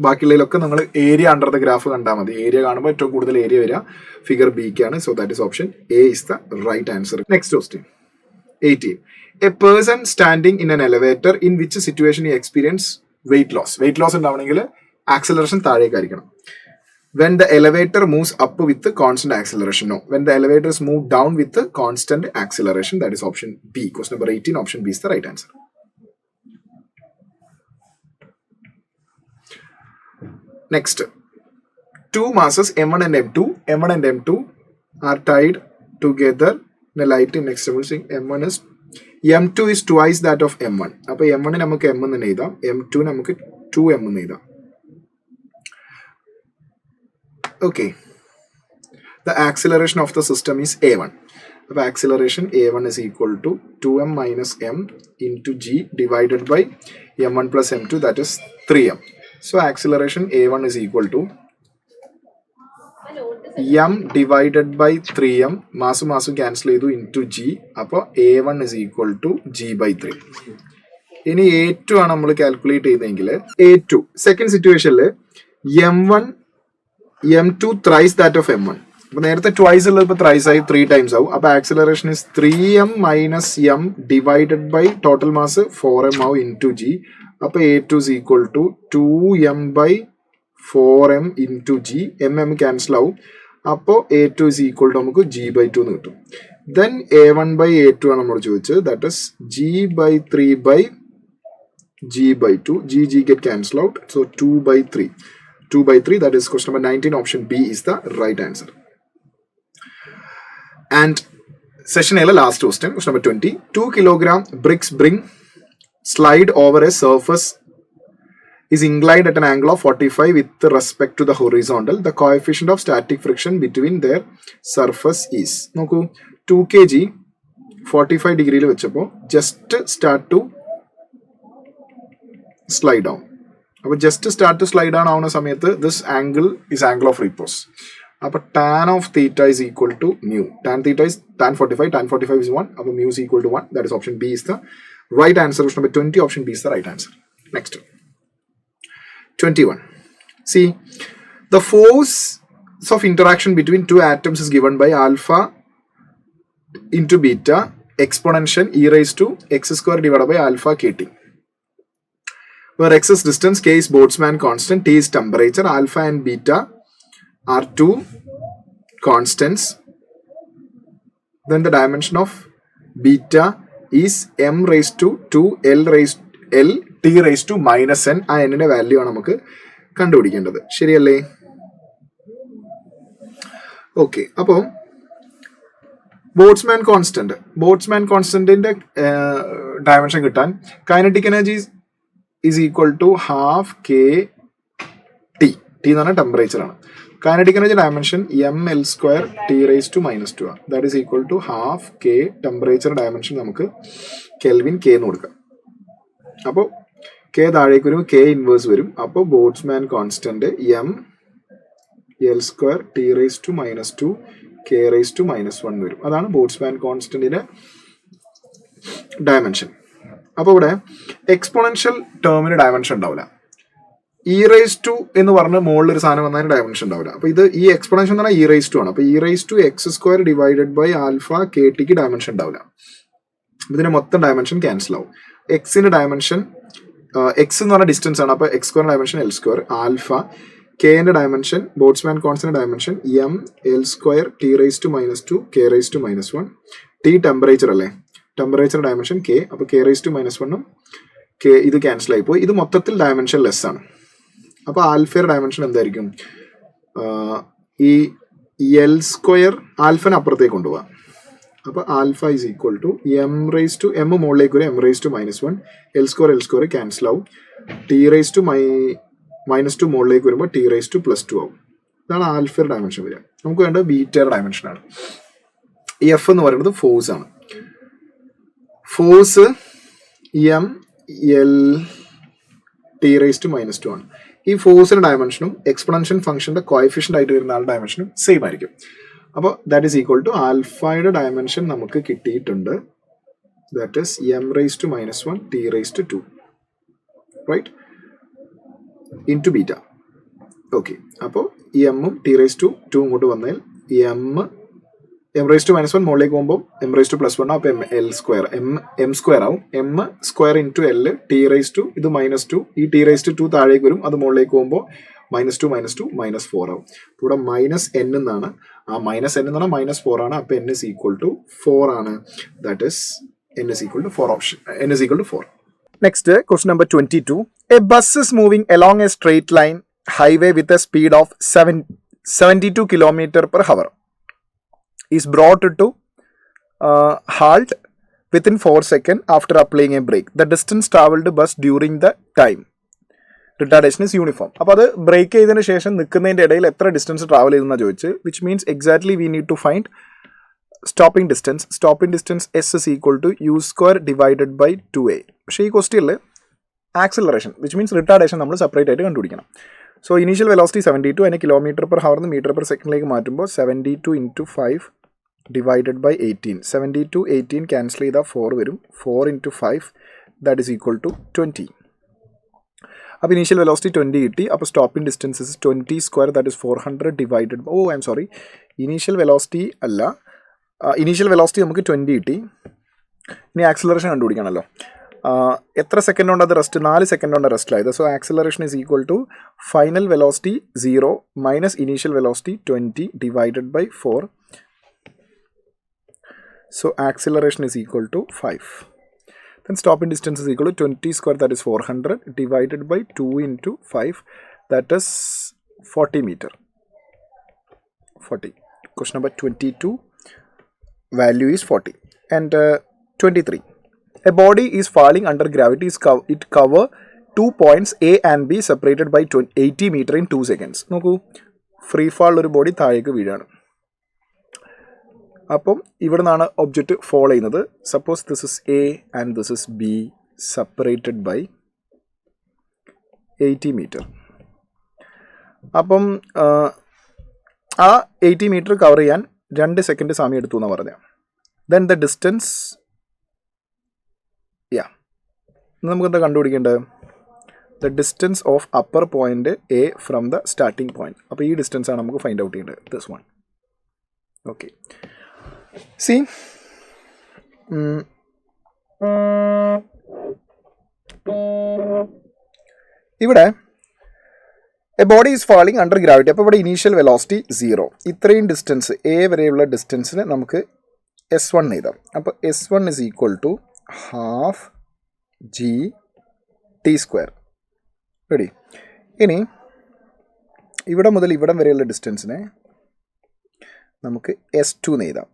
ബാക്കിയുള്ളതിലൊക്കെ നമ്മൾ ഏരിയ അണ്ടർ ദ ഗ്രാഫ് കണ്ടാൽ മതി. ഏരിയ കാണുമ്പോൾ ഏറ്റവും കൂടുതൽ ഏരിയ വരിക ഫിഗർ ബിക്കാണ്. So that is option A is the right answer. Next question 18. A person standing in an elevator in which situation ഈ experience weight loss. Weight loss ഉണ്ടാവണമെങ്കിൽ acceleration താഴേക്കായിരിക്കണം. When the elevator moves up with constant acceleration, no. When the elevators move down with constant acceleration, that is option B. Question number 18, option B is the right answer. Next, two masses M1 and M2. M1 and M2 are tied together in a light. Next, M1 is M2 is twice that of M1. അപ്പോൾ M1 നമുക്ക് M എന്ന് എഴുതാം, M2 നമുക്ക് 2M എന്ന് എഴുതാം. Okay, the acceleration of the system is A1. The acceleration A1 is equal to 2m minus m into g divided by m1 plus m2, that is 3m. So acceleration A1 is equal to m divided by 3m, mass cancel into g. അപ്പോൾ A1 is equal to g by 3. ഇനി A2 ആണ് നമ്മൾ calculate ചെയ്തെങ്കിൽ A2 second സിറ്റുവേഷനിൽ m1 m2 thrice that of m1. അപ്പോൾ നേരത്തെ twice ഉള്ളത് ഇപ്പോൾ ത്രൈസ് ആയി 3 times ആവും. അപ്പോൾ acceleration is 3m minus m divided by total mass 4m ആവും ഇൻറ്റു ജി. അപ്പോൾ A2 is equal to 2m by 4m into G. m cancel ആവും. അപ്പോൾ A2 is equal to നമുക്ക് g by 2 എന്ന് കിട്ടും. ദെൻ A1 by A2 ആണ് നമ്മൾ ചോദിച്ചത്, that is g by 3 by g by 2. g get cancel out, so 2 by 3. 2 by 3, that is question number 19, option B is the right answer. And session A last question, question number 20. 2 kilogram bricks slide over a surface is inclined at an angle of 45 with respect to the horizontal. The coefficient of static friction between their surface is. നോക്കൂ, 2 kg 45 ഡിഗ്രിയിൽ വെച്ചപ്പോൾ just start to slide down. അപ്പോൾ just start slide down ആവുന്ന സമയത്ത് this angle is angle of repose. അപ്പോൾ tan of theta is equal to mu. Tan theta is tan 45. Tan 45 is 1. അപ്പോൾ mu is equal to 1. That is option B is the right answer. Question number 20, option B is the right answer. Next 21. See, the force of interaction between two atoms is given by alpha into beta exponential e raised to x square divided by alpha kt. Where x is distance, k is Boltzmann constant, t is temperature, alpha and beta are two constants. Then the dimension of beta is m raised to 2 l t raised to minus n. ആ n ന്റെ value ആണ് നമുക്ക് കണ്ടുപിടിക്കേണ്ടത്. ശരിയല്ലേ? Okay, അപ്പോൾ Boltzmann കോൺസ്റ്റന്റിന്റെ dimension കിട്ടാൻ kinetic energy is equal to half k t. t എന്ന് പറഞ്ഞാൽ ടെമ്പറേച്ചർ ആണ്. Kinetic energy dimension m l square t raised to minus 2 ആണ്. That is equal to half k. Temperature dimension നമുക്ക് kelvin k എന്ന് കൊടുക്കാം. അപ്പോൾ k താഴേക്ക് വരും, k ഇൻവേഴ്സ് വരും. അപ്പോൾ Boltzmann constant m l square t raised to minus 2 k raised to minus 1 വരും. അതാണ് ബോൾട്ട്സ്മാൻ കോൺസ്റ്റന്റിന്റെ ഡയമെൻഷൻ. അപ്പോൾ ഇവിടെ എക്സ്പോണൻഷ്യൽ ടേമിന് ഡയമെൻഷൻ ഉണ്ടാവില്ല. ഇ റേസ് ടു എന്ന് പറഞ്ഞ് മുകളിൽ ഒരു സാധനം വന്നതിന് ഡയമെൻഷൻ ഉണ്ടാവില്ല. അപ്പോൾ ഇത് ഈ എക്സ്പോണൻഷ്യൽ എന്ന് പറഞ്ഞാൽ ഇ റേസ് ടു ആണ്. അപ്പോൾ E raise to X square divided by alpha K ടിക്ക് ഡയമെൻഷൻ ഉണ്ടാവില്ല. ഇതിന്റെ മൊത്തം ഡയമെൻഷൻ ക്യാൻസൽ ആവും. എക്സിന്റെ ഡയമെൻഷൻ എക്സ് എന്ന് പറഞ്ഞ ഡിസ്റ്റൻസ് ആണ്. അപ്പോൾ X square dimension L square, alpha കെന്റെ dimension Boltzmann constant dimension M L square T raise to minus 2 K raise to minus 1. T temperature അല്ലേ, ടെമ്പറേച്ചർ ഡയമെൻഷൻ കെ. അപ്പോൾ K raise to minus 1ഉം K ഇത് cancel ആയി പോയി. ഇത് മൊത്തത്തിൽ dimension less ആണ്. അപ്പോൾ ആൽഫയുടെ ഡയമെൻഷൻ എന്തായിരിക്കും? ഈ എൽ സ്ക്വയർ ആൽഫന് അപ്പുറത്തേക്ക് കൊണ്ടുപോകാം. അപ്പോൾ alpha is equal to M raise to M മുകളിലേക്ക് വരും, M raise to -1, L square cancel ആവും, ടി റേസ് ടു -2 മുകളിലേക്ക് വരുമ്പോൾ ടി റേസ് ടു +2 ആവും. ഇതാണ് ആൽഫയുടെ ഡയമെൻഷൻ വരിക. നമുക്ക് വേണ്ടത് ബീറ്റയുടെ ഡയമെൻഷനാണ്. ഈ എഫ് എന്ന് പറയുന്നത് ഫോഴ്സ് ആണ്. Force M L T raise to -2 ആണ്. ഈ ഫോഴ്സിന്റെ ഡയമെൻഷനും എക്സ്പൊണൻഷ്യൽ ഫംഗ്ഷന്റെ കോഎഫിഷ്യന്റ് ആയിട്ട് വരുന്ന ആളുടെ ഡയമെൻഷനും സെയിം ആയിരിക്കും. അപ്പോൾ ദാറ്റ് ഈസ് ഈക്വൽ ടു ആൽഫയുടെ ഡയമെൻഷൻ നമുക്ക് കിട്ടിയിട്ടുണ്ട്. That is M raise to -1 T raise to 2 right into beta. Okay, അപ്പോൾ ഈ എമ്മും ടി റേസ് ടു 2 ഇങ്ങോട്ട് വന്നാൽ എം റേസ് ടു -1 മുകളിലേക്ക് പോകുമ്പോൾ എം റേസ് ടു +1 അപ്പോൾ എൽ സ്ക്വയർ എം സ്ക്വയർ ആവും. M square into L T raise to ഇത് -2, ഈ ടി റേസ് ടു 2 താഴേക്ക് വരും, അത് മുകളിലേക്ക് പോകുമ്പോൾ -2 -4 ആവും. ഇവിടെ -n എന്നാണ്, ആ -n എന്ന് പറഞ്ഞാൽ -4 ആണ്. അപ്പോൾ n is equal to 4 ആണ്. That is n is equal to 4 option. n is equal to 4. Next, question number 22. A bus is moving along a straight line highway with a speed of 72 km/h. Is brought to halt within 4 seconds after applying a brake. The distance traveled bus during the time retardation is uniform. അപ്പോൾ അത് break ചെയ്തതിന് ശേഷം നിൽക്കുന്നതിൻ്റെ ഇടയിൽ എത്ര distance travel ചെയ്തെന്നാണ് ചോദിച്ച്, which means exactly we need to find stopping distance. Stopping distance S is equal to u² divided by 2a. പക്ഷേ ഈ ക്വസ്റ്റ്യനിൽ ആക്സിലറേഷൻ വിച്ച് മീൻസ് റിട്ടാർഡേഷൻ നമ്മൾ സെപ്പറേറ്റ് ആയിട്ട് കണ്ടുപിടിക്കണം. സോ ഇനീഷ്യൽ വെലോസിറ്റി 72, അതിനെ km/h m/s മാറ്റുമ്പോൾ 72 × 5 ഡിവൈഡഡ് ബൈ 18. 72 18 ക്യാൻസൽ ചെയ്താൽ 4 വരും. 4 × 5 ദാറ്റ് ഈസ് ഈക്വൽ ടു 20. അപ്പോൾ ഇനീഷ്യൽ വെലോസിറ്റി 20 കിട്ടി. അപ്പോൾ stopping distance is 20² that is 400 divided by initial velocity അല്ല, ഇനീഷ്യൽ വെലോസിറ്റി നമുക്ക് 20 കിട്ടി. ഇനി ആക്സിലറേഷൻ കണ്ടുപിടിക്കണമല്ലോ. എത്ര സെക്കൻഡ് കൊണ്ട് അത് റെസ്റ്റ്? 4 സെക്കൻഡ് കൊണ്ട് റെസ്റ്റിലായത്. So acceleration is equal to final velocity 0 minus initial velocity 20 divided by 4. So acceleration is equal to 5. Then stopping distance is equal to 20², that is 400 divided by 2 × 5, that is 40 meter. 40. Question number 22. Value is 40. And 23. A body is falling under gravity. It cover 2 points A and B separated by 80 meter in 2 seconds. നോക്കൂ, free fall ഒരു body താഴേക്ക് വീഴാണ്. അപ്പം ഇവിടെ നിന്നാണ് object fall ചെയ്യുന്നത്. Suppose this is A and this is B separated by 80 metre. അപ്പം ആ 80 മീറ്റർ കവർ ചെയ്യാൻ 2 സെക്കൻഡ് സമയം എടുത്തു എന്നാണ് പറഞ്ഞത്. ദെൻ ദ ഡിസ്റ്റൻസ് നമുക്കെന്താ കണ്ടുപിടിക്കേണ്ടത്? The distance of upper point A from the starting point. അപ്പോൾ ഈ ഡിസ്റ്റൻസ് ആണ് നമുക്ക് ഫൈൻഡ് ഔട്ട് ചെയ്യേണ്ടത്. This one. ഓക്കെ, സി ഇവിടെ A body is falling under gravity. അപ്പോൾ ഇവിടെ ഇനീഷ്യൽ വെലോസിറ്റി 0. ഇത്രയും ഡിസ്റ്റൻസ് എ വരെയുള്ള ഡിസ്റ്റൻസിന് നമുക്ക് S1 എഴുതാം. അപ്പോൾ S1 is equal to ½ g(t²). Ready? ഇനി ഇവിടെ മുതൽ ഇവിടം വരെയുള്ള ഡിസ്റ്റൻസിനെ നമുക്ക് S2 എന്ന് എഴുതാം.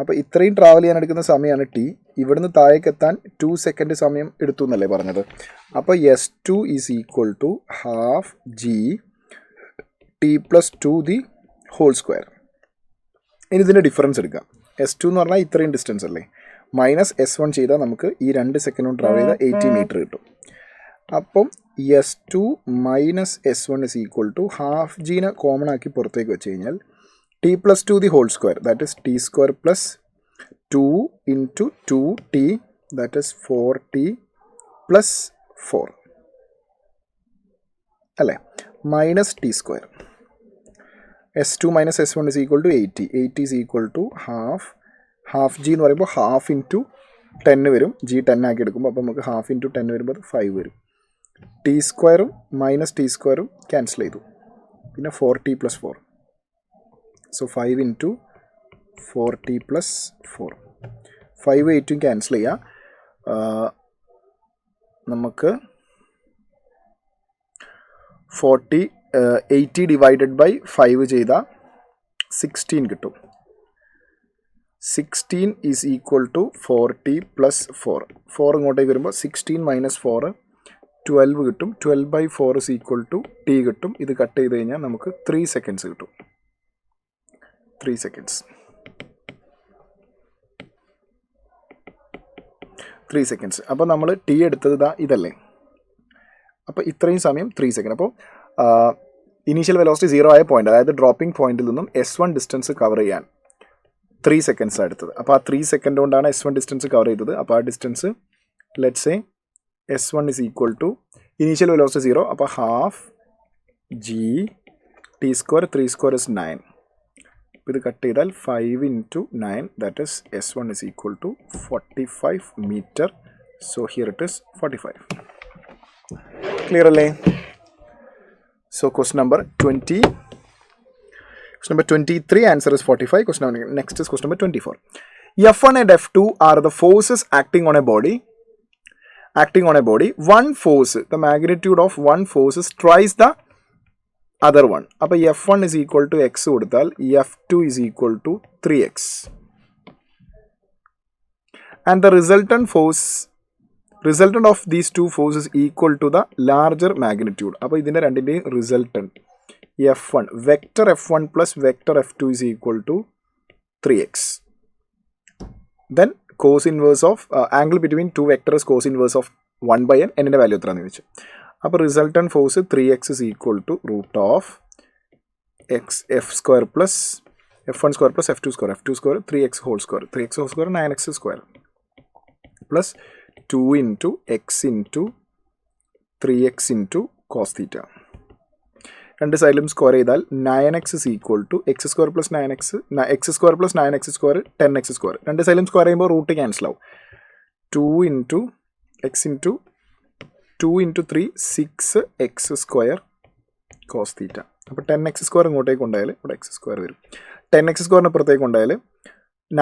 അപ്പോൾ ഇത്രയും ട്രാവൽ ചെയ്യാൻ എടുക്കുന്ന സമയമാണ് ടി. ഇവിടുന്ന് താഴേക്ക് എത്താൻ 2 സെക്കൻഡ് സമയം എടുത്തു എന്നല്ലേ പറഞ്ഞത്. അപ്പോൾ S2 is equal to ½ g(t+2)² ഇനി ഇതിൻ്റെ ഡിഫറൻസ് എടുക്കാം. S2 എന്ന് പറഞ്ഞാൽ ഇത്രയും ഡിസ്റ്റൻസ് അല്ലേ, മൈനസ് S1 ചെയ്താൽ നമുക്ക് ഈ 2 സെക്കൻഡ് കൊണ്ട് ട്രാവൽ ചെയ്താൽ 80 മീറ്റർ കിട്ടും. അപ്പം S2 minus S1 is equal to ½ g common ആക്കി പുറത്തേക്ക് വെച്ച് കഴിഞ്ഞാൽ t+2)² that is t² plus 2 into 2t that is 4t plus 4 അല്ലേ, minus t². S2 minus S1 is equal to 80. 80 is equal to half g എന്ന് പറയുമ്പോൾ ½ into 10 വരും. g 10 ആക്കി എടുക്കുമ്പോൾ അപ്പോൾ നമുക്ക് ½ into 10 വരുമ്പോൾ 5 വരും. t² മൈനസ് t² ക്യാൻസൽ ചെയ്തു. പിന്നെ 4t plus 4. So 5 into 4t plus 4. 5 8 cancel ചെയ്യാം. നമുക്ക് 80 ഡിവൈഡഡ് ബൈ 5 ചെയ്താൽ 16 കിട്ടും. 16 ഈസ് ഈക്വൽ ടു 40 പ്ലസ് 4 ഇങ്ങോട്ടേക്ക് വരുമ്പോൾ 16 മൈനസ് 4 12 കിട്ടും. 12 by 4 is equal to t കിട്ടും. ഇത് കട്ട് ചെയ്ത് കഴിഞ്ഞാൽ നമുക്ക് 3 സെക്കൻഡ്സ് കിട്ടും. 3 സെക്കൻഡ്സ് 3 സെക്കൻഡ്സ്. അപ്പോൾ നമ്മൾ t എടുത്തത് ഇതല്ലേ, അപ്പോൾ ഇത്രയും സമയം 3 സെക്കൻഡ്. അപ്പോൾ ഇനീഷ്യൽ വെലോസിറ്റി 0 ആയ പോയിന്റ്, അതായത് ഡ്രോപ്പിംഗ് പോയിന്റിൽ നിന്നും S1 ഡിസ്റ്റൻസ് കവർ ചെയ്യാൻ 3 സെക്കൻഡ്സാണ് എടുത്തത്. അപ്പോൾ ആ 3 സെക്കൻഡ് കൊണ്ടാണ് S1 ഡിസ്റ്റൻസ് കവർ ചെയ്തത്. അപ്പോൾ ആ distance let's say S1 is equal to initial velocity 0, അപ്പോൾ half g t square, 3 square is 9. അപ്പോൾ ഇത് കട്ട് ചെയ്താൽ 5 into 9, that is S1 is equal to 45 meter. So here it is 45. Clear അല്ലേ? So question number 20. Question number 23, answer is 45. Question number, next is question number 24. F1 and F2 are the forces acting on a body. One force, the magnitude of one force is twice the other one. അപ്പോൾ F1 is equal to x കൊടുത്താൽ F2 is equal to 3x. And the resultant of these two forces equal to the larger magnitude. അപ്പോൾ ഇതിൻ്റെ രണ്ടിൻ്റെയും resultant F1, vector F1 plus vector F2 is equal to 3x. Then cos inverse of angle between two vectors, cos inverse of 1 by n, n ന്റെ value എത്രയാണെന്ന് ചോദിച്ചു. അപ്പോൾ resultant force 3x is equal to root of f square plus f1 square plus f2 square 3x whole square 9x square plus 2 into x into 3x into cos theta. രണ്ട് സൈഡിലും square ചെയ്താൽ 9x is equal to x square plus 9x, x square plus 9x square 10x square. രണ്ട് സൈഡിലും square ചെയ്യുമ്പോൾ root cancel ആവും. 2 into x into 2 into 3 6x square cos theta. അപ്പോൾ 10x square ഇങ്ങോട്ടേക്ക് കൊണ്ടായാൽ ഇവിടെ x square വരും. 10x square പുറത്തേക്ക് കൊണ്ടായാൽ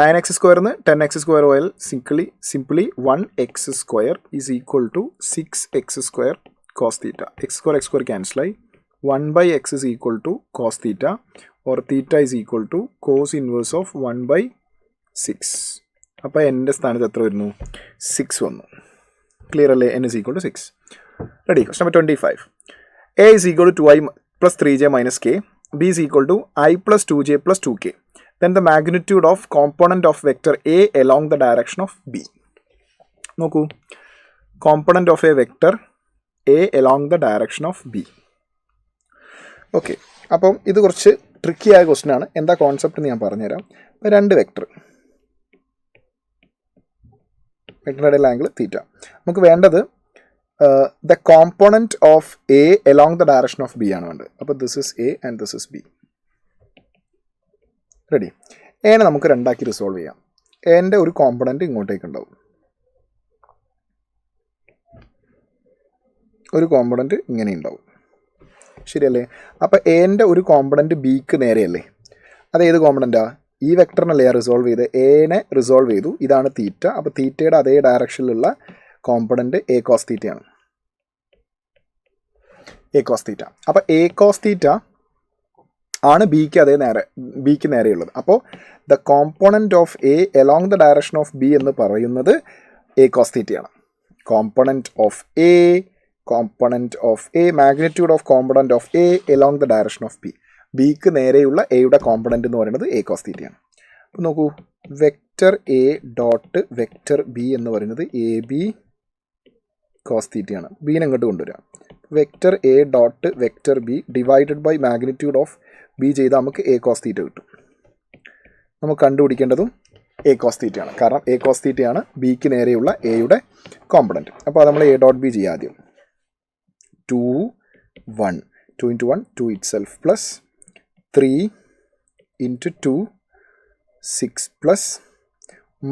9x square 10x square പോയാൽ simply 1x square is equal to 6x square cos theta. x square cancel ആയി. 1 by x is equal to cos theta, or theta is equal to cos inverse of 1 by 6. അപ്പോൾ എൻ്റെ സ്ഥാനത്ത് എത്ര വരുന്നു? 6 വന്നു. Clear അല്ലേ? n is equal to 6. Ready? Question number 25. a is equal to 2i plus 3j minus k. b is equal to I plus 2j plus 2k. Then the magnitude of component of vector a along the direction of b. നോക്കൂ, component of a vector a along the direction of b. Okay, അപ്പം ഇത് കുറച്ച് tricky ആയ question ആണ്. എന്താ concept എന്ന് ഞാൻ പറഞ്ഞുതരാം. രണ്ട് വെക്ടറുടെ ആംഗിൾ തീറ്റ. നമുക്ക് വേണ്ടത് the component of A along the direction of B ആണ് വേണ്ടത്. അപ്പോൾ this is A and this is B. Ready? എനെ നമുക്ക് രണ്ടാക്കി റിസോൾവ് ചെയ്യാം. എൻ്റെ ഒരു കോമ്പോണൻറ്റ് ഇങ്ങോട്ടേക്ക് ഉണ്ടാവും, ഒരു കോമ്പോണൻറ്റ് ഇങ്ങനെ ഉണ്ടാവും. ശരിയല്ലേ? അപ്പോൾ എൻ്റെ ഒരു കോമ്പണൻറ്റ് ബിക്ക് നേരെയല്ലേ? അത് ഏത് കോമ്പണൻറ്റാണ്? ഈ വെക്ടറിനല്ലേ റിസോൾവ് ചെയ്ത് എനെ റിസോൾവ് ചെയ്തു. ഇതാണ് തീറ്റ. അപ്പോൾ തീറ്റയുടെ അതേ ഡയറക്ഷനിലുള്ള കോമ്പണൻറ്റ് എ കോസ് തീറ്റയാണ്. അപ്പോൾ എ കോസ് തീറ്റ ആണ് ബിക്ക് നേരെയുള്ളത്. അപ്പോൾ the component of A along the direction of B എന്ന് പറയുന്നത് എ കോസ് തീറ്റയാണ്. Component of A magnitude of component of A along the direction of B. ബിക്ക് നേരെയുള്ള എയുടെ കോമ്പണൻറ്റ് എന്ന് പറയുന്നത് എ കോസ് തീറ്റയാണ്. അപ്പോൾ നോക്കൂ, vector A dot vector B എന്ന് പറയുന്നത് എ ബി കോസ് തീറ്റയാണ്. ബീനെ അങ്ങോട്ട് കൊണ്ടുവരിക. Vector A dot vector B divided by magnitude of B ചെയ്താൽ നമുക്ക് എ കോസ് തീറ്റ കിട്ടും. നമുക്ക് കണ്ടുപിടിക്കേണ്ടതും എ കോസ് തീറ്റയാണ്. കാരണം എ കോസ് തീറ്റയാണ് ബിക്ക് നേരെയുള്ള എയുടെ കോമ്പണൻറ്റ്. അപ്പോൾ അത് നമ്മൾ എ ഡോട്ട് ബി ചെയ്യാം. ആദ്യം 2 into 1 2 itself plus 3 into 2 6 plus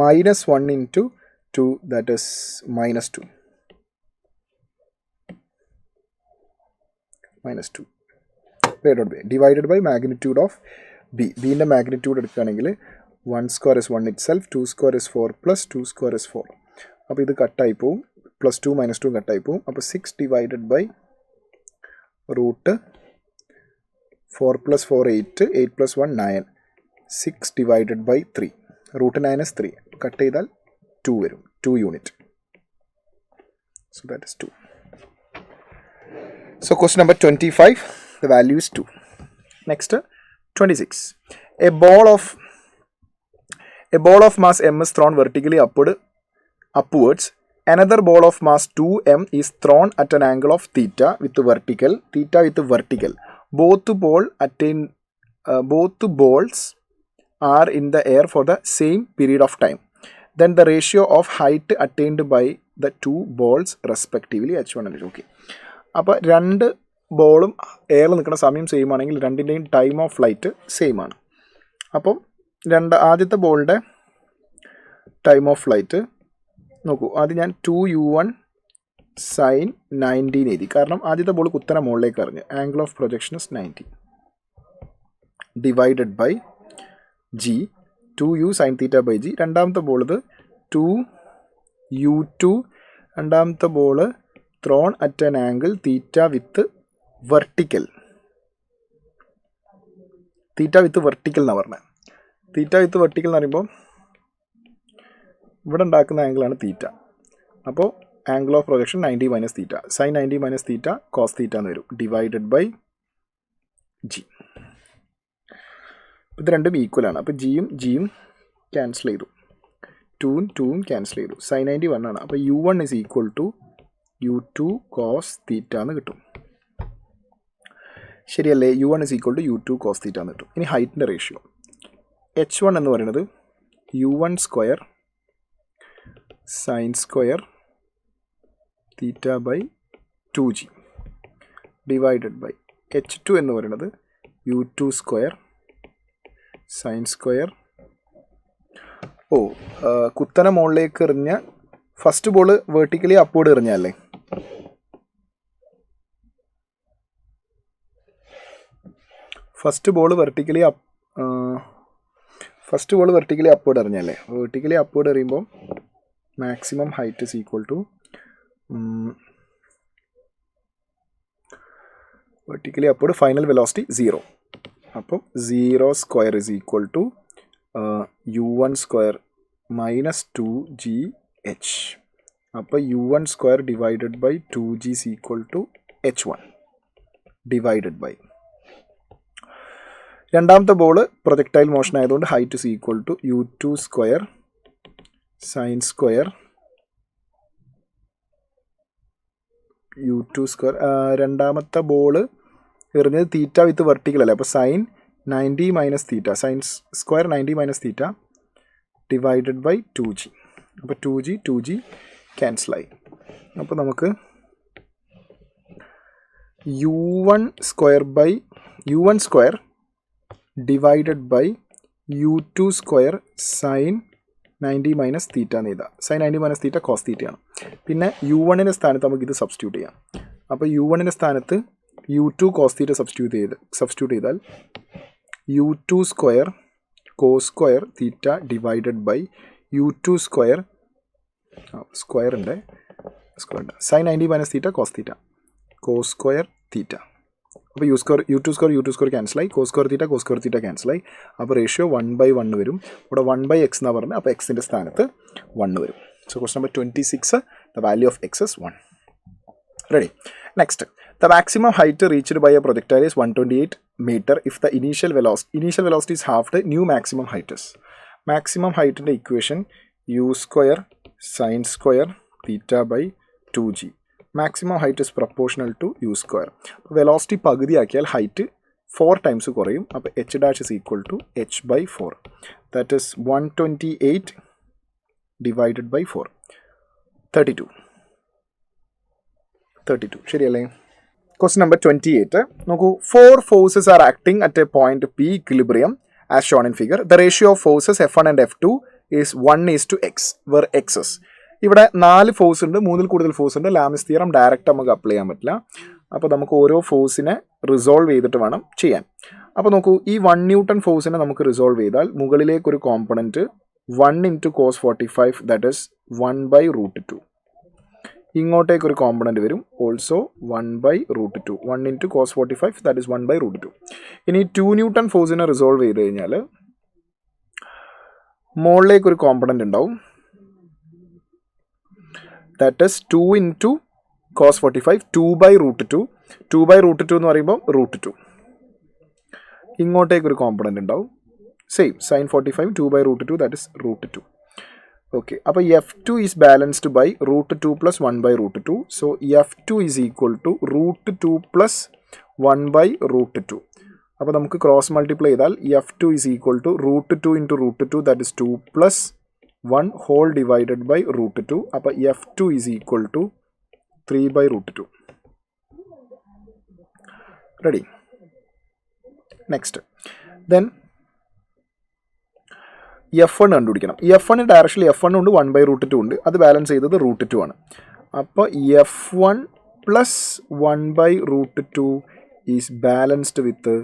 minus 1 into 2, that is minus 2. Divided by magnitude of b. b ന്റെ മാഗ്നിറ്റ്യൂഡ് എടുക്കുകയാണെങ്കിൽ 1 square is 1 itself, 2 square is 4 plus 2 square is 4. അപ്പോൾ ഇത് കട്ടായി പോവും. +2 - 2 കട്ടായി പോവും. അപ്പോൾ 6 divided by root 4 + 4 8, 8 + 1 9, 6 divided by 3. Root 9 is 3. Cut ചെയ്താൽ 2 വരും, 2 unit. So that is 2. So question number 25, the value is 2. Next, 26. A ball of mass m is thrown vertically upwards. Another ball of mass 2m is thrown at an angle of theta with vertical. Both balls are in the air for the same period of time. Then the ratio of height attained by the two balls respectively h1 and h2. Okay. അപ്പോൾ രണ്ട് ബോളും എയറിൽ നിൽക്കുന്ന സമയം same ആണെങ്കിൽ രണ്ടിൻ്റെയും time of flight same ആണ്. അപ്പം ആദ്യത്തെ ബോളിൻ്റെ ടൈം ഓഫ് ഫ്ലൈറ്റ് നോക്കൂ. ആദ്യം ഞാൻ 2u1 sin 90 എഴുതി. കാരണം ആദ്യത്തെ ബോൾ കുത്തനെ മുകളിലേക്ക് എറിഞ്ഞ് angle of projection is 90 divided by G 2u sin theta by g. രണ്ടാമത്തെ ബോൾ ഇത് 2u2. രണ്ടാമത്തെ ball thrown at an angle theta with vertical എന്നാണ് പറഞ്ഞത്. തീറ്റ വിത്ത് വെർട്ടിക്കൽ എന്ന് പറയുമ്പോൾ ഇവിടെ ഉണ്ടാക്കുന്ന ആംഗിളാണ് തീറ്റ. അപ്പോൾ angle of projection 90 - theta, sine 90 - theta cos theta എന്ന് വരും, ഡിവൈഡഡ് ബൈ ജി. ഇത് രണ്ടും ഈക്വൽ ആണ്. അപ്പോൾ ജിയും ക്യാൻസൽ ചെയ്തു, 2ഉം ക്യാൻസൽ ചെയ്തു. സൈൻ 90 1 ആണ്. അപ്പോൾ u1 is equal to u2 cos theta എന്ന് കിട്ടും. ശരിയല്ലേ? u1 is equal to u2 cos theta എന്ന് കിട്ടും. ഇനി ഹൈറ്റിൻ്റെ റേഷ്യോ h1 എന്ന് പറയുന്നത് u1 square sine square theta by 2g divided by h2 എന്ന് പറയുന്നത് u2 സ്ക്വയർ സൈൻ സ്ക്വയർ. കുത്തന മുകളിലേക്ക് എറിഞ്ഞ ഫസ്റ്റ് ബോൾ വേർട്ടിക്കലി അപ്വേർഡ് എറിഞ്ഞല്ലേ, ഫസ്റ്റ് ബോൾ വെർട്ടിക്കലി അപ്വേർഡ് എറിഞ്ഞല്ലേ. വെർട്ടിക്കലി അപ്വേർഡ് എറിയുമ്പോൾ maximum height is equal to vertically upward final velocity 0. അപ്പം 0 square is equal to u1 square minus 2gh. അപ്പോൾ u1 square divided by 2g is equal to h1 divided by. രണ്ടാമത്തെ ball projectile motion ആയതുകൊണ്ട് height is equal to u2 square sine square u2 square. രണ്ടാമത്തെ ball എറിഞ്ഞത് theta with vertical അല്ലേ, അപ്പോൾ sine 90 - theta, sine square 90 - theta divided by 2g. അപ്പോൾ 2g ക്യാൻസലായി. അപ്പോൾ നമുക്ക് u1 square divided by u2 square sine 90 - theta എന്ന് എഴുതാം. സൈൻ 90 - തീറ്റ കോസ് തീറ്റയാണ്. പിന്നെ u1ൻ്റെ സ്ഥാനത്ത് നമുക്ക് ഇത് സബ്സ്റ്റിറ്റ്യൂട്ട് ചെയ്യാം. അപ്പോൾ u1ൻ്റെ സ്ഥാനത്ത് u2 കോസ് തീറ്റ സബ്സ്റ്റിറ്റ്യൂട്ട് ചെയ്താൽ u2 square cos square theta divided by u2 square sine 90 - theta cos theta cos square theta. അപ്പോൾ u2 സ്ക്വയർ ക്യാൻസലായി, കോസ് സ്ക്വയർ തീറ്റ ക്യാൻസലായി. അപ്പോൾ റേഷ്യോ 1/1 വരും. ഇവിടെ 1/x എന്നാണ് പറഞ്ഞത്. അപ്പോൾ എക്സിൻ്റെ സ്ഥാനത്ത് 1 വരും. So question number 26, the value of x is 1. Ready? Next, the maximum height reached by a projectile is 128 meter if the initial velocity is half the new maximum height is. Maximum height in the equation u square sin square theta by 2g. Maximum height is proportional to u square. Velocity പകുതിയാക്കിയാൽ height 4 times കുറയും. അപ്പോൾ h dash is equal to h by 4. That is 128 divided by 4. 32. ശരിയല്ലേ? Question number 28. നോക്കൂ, 4 forces are acting at a point P equilibrium as shown in figure. The ratio of forces F1 and F2 is 1:x, where x is. ഇവിടെ 4 force ഉണ്ട്, 3-ൽ കൂടുതൽ force ഉണ്ട്. Lami's theorem direct നമുക്ക് apply ചെയ്യാൻ പറ്റില്ല. അപ്പോൾ നമുക്ക് ഓരോ ഫോഴ്സിനെ റിസോൾവ് ചെയ്തിട്ട് വേണം ചെയ്യാൻ. അപ്പോൾ നോക്കൂ, ഈ 1 Newton ഫോഴ്സിനെ നമുക്ക് റിസോൾവ് ചെയ്താൽ മുകളിലേക്കൊരു കോമ്പണൻറ്റ് 1 × cos 45, that is 1/√2. ഇങ്ങോട്ടേക്ക് ഒരു കോമ്പണൻറ്റ് വരും also 1/√2. 1 into cos 45 that is 1/√2. ഇനി 2 ന്യൂട്ടൺ ഫോഴ്സിനെ റിസോൾവ് ചെയ്ത് കഴിഞ്ഞാൽ മുകളിലേക്ക് ഒരു കോമ്പണൻറ്റ് ഉണ്ടാവും ദാറ്റ് ഇസ് 2 ഇൻറ്റു cos 45 2/√2. 2/√2 എന്ന് പറയുമ്പോൾ √2. ഇങ്ങോട്ടേക്ക് ഒരു കോമ്പണൻറ്റ് ഉണ്ടാവും same sin 45 2/√2 that is √2. Okay, അപ്പോൾ F2 is balanced by √2 plus 1/√2. So F2 is equal to √2 plus 1/√2. അപ്പോൾ നമുക്ക് ക്രോസ് മൾട്ടിപ്ലൈ ചെയ്താൽ F2 is equal to √2 into √2 that is 2 plus 1 whole divided by √2. അപ്പോൾ F2 is equal to 3/√2. Ready? Next then F1 കണ്ടുപിടിക്കണം. F1 ഡയറക്ഷനിൽ F1 ഉണ്ട് 1/√2 ഉണ്ട്, അത് balance ചെയ്തത് √2 ആണ്. അപ്പോൾ F1 പ്ലസ് 1/√2 ഈസ് ബാലൻസ്ഡ് വിത്ത്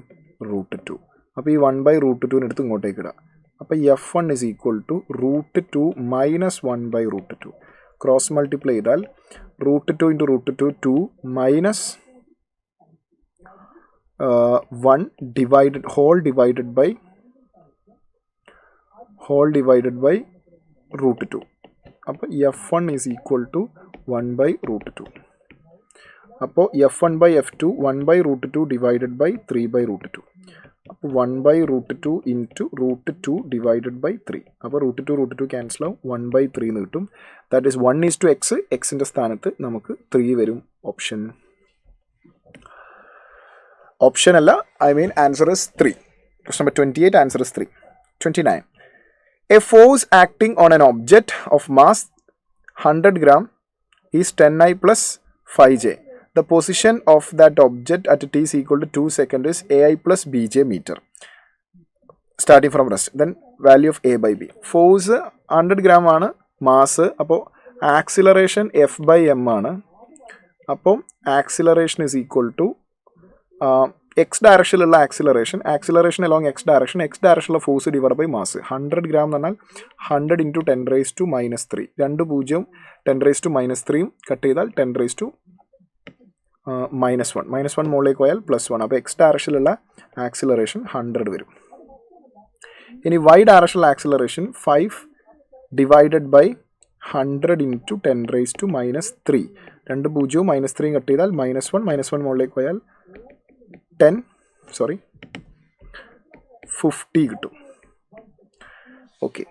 √2. അപ്പോൾ ഈ 1/√2 എടുത്ത് ഇങ്ങോട്ടേക്ക് ഇടാം. അപ്പോൾ F1 is equal to √2 minus 1/√2. Cross multiply ചെയ്താൽ √2 into √2 2 minus 1 divided whole divided by √2. അപ്പോൾ F1 ഈസ് ഈക്വൽ ടു 1/√2. അപ്പോൾ F1/F2 1/√2 ഡിവൈഡഡ് ബൈ 3/√2. അപ്പോൾ 1/√2 ഇൻറ്റു √2 ഡിവൈഡഡ് ബൈ 3. അപ്പോൾ √2 ക്യാൻസൽ ആവും 1/3 എന്ന് കിട്ടും. That is 1:x. എക്സിൻ്റെ സ്ഥാനത്ത് നമുക്ക് 3 വരും. ഓപ്ഷൻ അല്ല, I mean answer is 3. Question number 28 answer is 3. 29. A force acting on an object of mass 100 gram is 10I plus 5j. The position of that object at t is equal to 2 seconds is ai plus bj meter. Starting from rest. Then value of a by b. Force 100 gram ആണ്, mass. അപ്പോൾ acceleration f/m ആണ്. അപ്പം acceleration is equal to X ഡയറക്ഷനിലുള്ള acceleration along x ഡയറക്ഷനിലുള്ള force divide by mass. 100 gram എന്ന് പറഞ്ഞാൽ 100 into 10⁻³ 2 0 10⁻³ cut ചെയ്താൽ 10⁻⁻1 -1 മുകളിലേക്ക് പോയാൽ +1. അപ്പോൾ എക്സ് ഡയറക്ഷനിലുള്ള ആക്സിലറേഷൻ 100 വരും. ഇനി വൈ ഡയറക്ഷനിലുള്ള acceleration 5 divided by 100 into 10⁻³ 2 0 -3 cut ചെയ്താൽ -1 മുകളിലേക്ക് പോയാൽ 50 കിട്ടും. ഓക്കെ,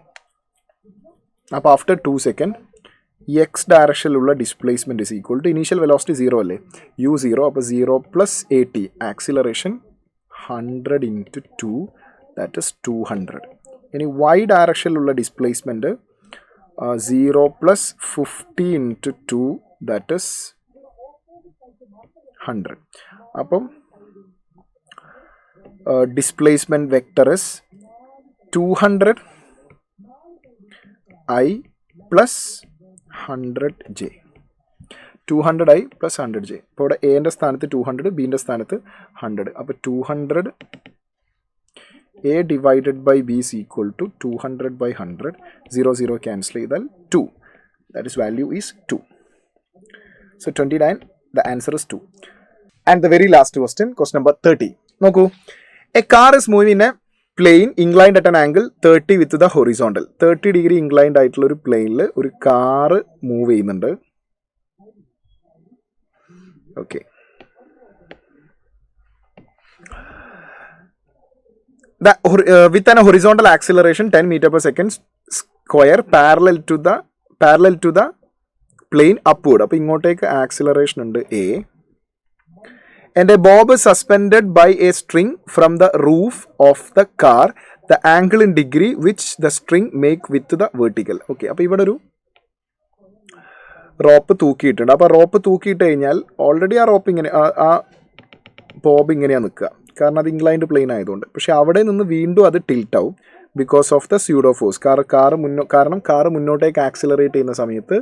അപ്പോൾ ആഫ്റ്റർ 2 സെക്കൻഡ് എക്സ് ഡയറക്ഷനിലുള്ള displacement is equal to initial velocity 0 അല്ലേ, u0. അപ്പോൾ 0 plus 80 acceleration 100 into 2 that is 200. ഇനി വൈ ഡയറക്ഷനിലുള്ള displacement 0 plus 50 into 2 that is 100. അപ്പം displacement vector is 200i plus 100j. 200i plus 100j. ഇപ്പോൾ ഇവിടെ എന്റെ സ്ഥാനത്ത് 200, ബിന്റെ സ്ഥാനത്ത് 100. അപ്പോൾ 200 a divided by b is equal to 200/100. 0 cancel ചെയ്താൽ 2. That is value is 2. So 29, the answer is 2. And the very last question, question number 30. നോക്കൂ, a car is moving in a plane inclined at an angle 30 with the horizontal. 30 degree inclined ആയിട്ടുള്ള ഒരു പ്ലെയിനിൽ ഒരു car move ചെയ്യുന്നുണ്ട്. Okay, with an horizontal acceleration 10 meter per second square parallel to the plane upward. അപ്പോൾ ഇങ്ങോട്ടേക്ക് acceleration ഉണ്ട് a. And a bob is suspended by a string from the roof of the car. The angle in degree which the string make with the vertical. Okay, അപ്പോൾ ഇവിടെ ഒരു rope തൂക്കിയിട്ടുണ്ട്. അപ്പോൾ rope തൂക്കിയിട്ട് കഴിഞ്ഞാൽ already ആ rope ഇങ്ങനെ ആ Bob ഇങ്ങനെയാണ് നിൽക്കുക, കാരണം അത് ഇൻക്ലൈൻഡ് പ്ലെയിൻ ആയതുകൊണ്ട്. പക്ഷെ അവിടെ നിന്ന് വീണ്ടും അത് ടിൽറ്റ് ആവും because of the pseudo force. കാരണം കാറ് മുന്നോട്ടേക്ക് ആക്സിലറേറ്റ് ചെയ്യുന്ന സമയത്ത്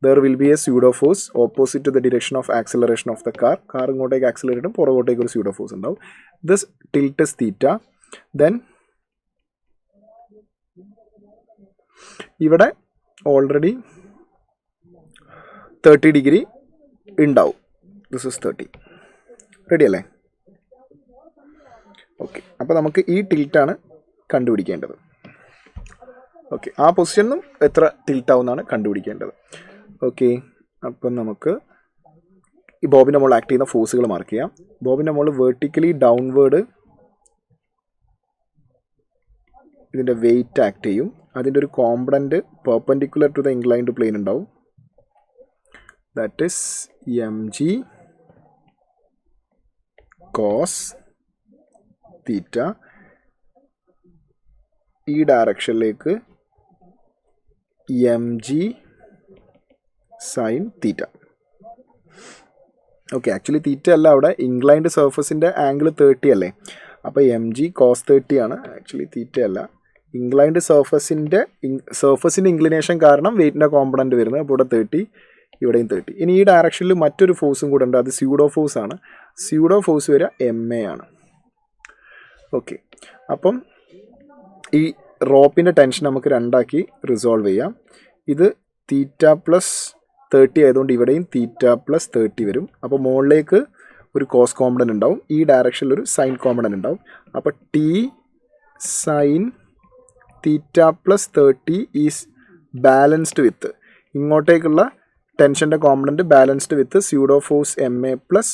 there will be a pseudo force opposite to the direction of acceleration of the car. Car ഇങ്ങോട്ടേക്ക് ആക്സിലറേറ്റ് ചെയ്യും, പുറകോട്ടേക്ക് ഒരു സ്യൂഡോ ഫോഴ്സ് ഉണ്ടാവും. This tilt is theta. Then ഇവിടെ already 30 degree ഉണ്ടാവും. This is 30. റെഡി അല്ലേ? ഓക്കെ, അപ്പോൾ നമുക്ക് ഈ ടിൽറ്റാണ് കണ്ടുപിടിക്കേണ്ടത്. ഓക്കെ, ആ പൊസിഷനും എത്ര ടിൽറ്റാവുന്നതാണ് കണ്ടുപിടിക്കേണ്ടത്. ഓക്കെ, അപ്പം നമുക്ക് ഈ ബോബിൻ്റെ മുകളിൽ ആക്ട് ചെയ്യുന്ന ഫോഴ്സുകൾ മാർക്ക് ചെയ്യാം. ബോബിൻ്റെ മുകളിൽ വെർട്ടിക്കലി ഡൗൺവേർഡ് ഇതിൻ്റെ വെയിറ്റ് ആക്ട് ചെയ്യും. അതിൻ്റെ ഒരു component perpendicular to the inclined plane ഉണ്ടാവും. That is mg cos theta. ഈ ഡയറക്ഷനിലേക്ക് mg sine theta. Okay, actually theta അല്ല, അവിടെ ഇൻക്ലൈൻഡ് സർഫസിൻ്റെ ആംഗിൾ 30 അല്ലേ? അപ്പോൾ mg cos 30 ആണ്. ആക്ച്വലി തീറ്റ അല്ല, ഇൻക്ലൈൻഡ് സർഫസിൻ്റെ ഇൻക്ലിനേഷൻ കാരണം വെയിറ്റിൻ്റെ കോമ്പണൻറ്റ് വരുന്നത്. അപ്പോൾ ഇവിടെ 30, ഇവിടെയും 30. ഇനി ഈ ഡയറക്ഷനിൽ മറ്റൊരു ഫോഴ്സും കൂടെ ഉണ്ട്, അത് സ്യൂഡോ ഫോഴ്സ് ആണ്. സ്യൂഡോ ഫോഴ്സ് വരിക MA ആണ്. ഓക്കെ, അപ്പം ഈ റോപ്പിൻ്റെ ടെൻഷൻ നമുക്ക് രണ്ടാക്കി റിസോൾവ് ചെയ്യാം. ഇത് തീറ്റ പ്ലസ് 30 ആയതുകൊണ്ട് ഇവിടെയും തീറ്റ പ്ലസ് 30 വരും. അപ്പോൾ മുകളിലേക്ക് ഒരു കോസ് കോമ്പണൻറ്റ് ഉണ്ടാവും, ഈ ഡയറക്ഷനിൽ ഒരു സൈൻ കോമ്പണൻറ്റ് ഉണ്ടാവും. അപ്പോൾ T sine theta plus 30 is balanced with, ഇങ്ങോട്ടേക്കുള്ള ടെൻഷൻ്റെ component balanced with pseudo force MA plus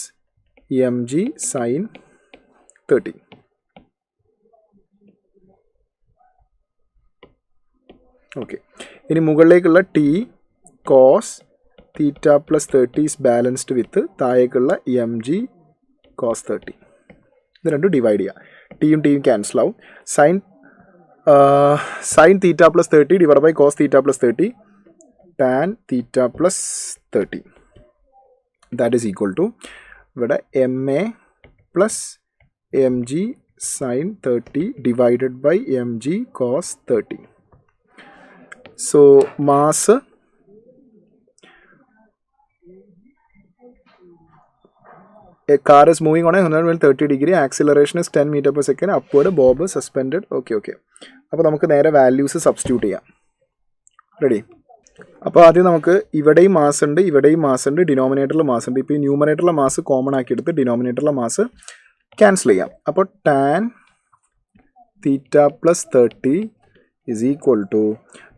mg sine 30. Okay, ഇനി മുകളിലേക്കുള്ള T cos theta plus 30 is balanced with താഴേക്കുള്ള mg കോസ് 30. ഇത് രണ്ടും ഡിവൈഡ് ചെയ്യുക. ടിയും ടിയും ക്യാൻസൽ ആവും. Sine theta plus 30 divide by cos theta plus 30 tan theta plus 30. That is equal to ഇവിടെ MA plus mg sine 30 divided by mg cos 30. So mass a car is moving on a 130 degree, acceleration is 10 meter per second, upward, bob suspended. Okay, അപ്പോൾ നമുക്ക് നേരെ values substitute ചെയ്യാം. Ready? അപ്പോൾ ആദ്യം നമുക്ക് ഇവിടെയും mass ഉണ്ട്, ഇവിടെയും മാസ് ഉണ്ട്, ഡിനോമിനേറ്ററിൽ മാസ് ഉണ്ട്. ഇപ്പോൾ ഈ ന്യൂമറേറ്ററിലെ മാസ് കോമൺ ആക്കി എടുത്ത് ഡിനോമിനേറ്ററിലെ മാസ് ക്യാൻസൽ ചെയ്യാം. അപ്പോൾ tan theta plus 30 is equal to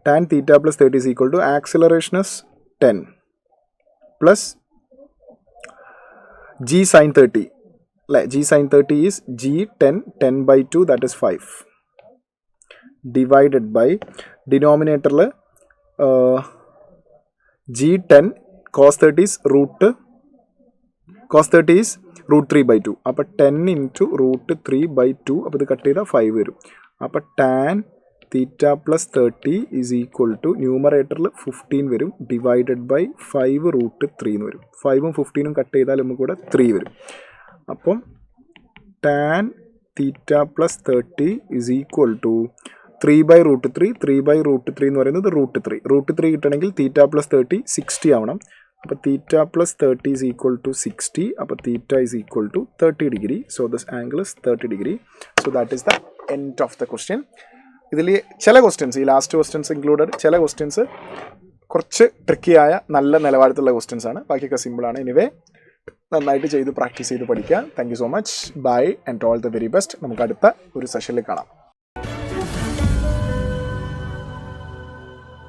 tan theta plus 30 is equal to acceleration is 10 plus g sin 30. G sin 30 is g 10 by 2, that is 5, divided by denominator g 10 cos 30 is root 3 by 2. അപ്പോൾ 10 into root 3 by 2. അപ്പോൾ ഇത് cut ചെയ്താൽ 5 വരും. അപ്പോൾ tan theta plus 30 is equal to ന്യൂമറേറ്ററിൽ 15 വരും, divided by 5 root 3 എന്ന് വരും. 5ഉം 15ഉം കട്ട് ചെയ്താൽ നമുക്ക് ഇവിടെ 3 വരും. അപ്പം tan theta plus 30 is equal to 3 by root 3. 3 by root 3 എന്ന് പറയുന്നത് റൂട്ട് 3. റൂട്ട് 3 കിട്ടണമെങ്കിൽ തീറ്റ പ്ലസ് 30 60 ആവണം. അപ്പോൾ theta plus 30 is equal to 60. അപ്പോൾ theta is equal to 30 degree. So this angle is 30 degree. So that is the end of the question. ഇതിൽ ചില questions, ഈ last questions included, ചില ക്വസ്റ്റ്യൻസ് കുറച്ച് ട്രിക്കിയായ നല്ല നിലവാരത്തിലുള്ള ക്വസ്റ്റ്യൻസ് ആണ്. ബാക്കിയൊക്കെ സിമ്പിളാണ്. എനിവേ നന്നായിട്ട് ചെയ്ത് പ്രാക്ടീസ് ചെയ്ത് പഠിക്കുക. Thank you so much. Bye and all the very best. നമുക്ക് അടുത്ത ഒരു സെഷനിൽ കാണാം.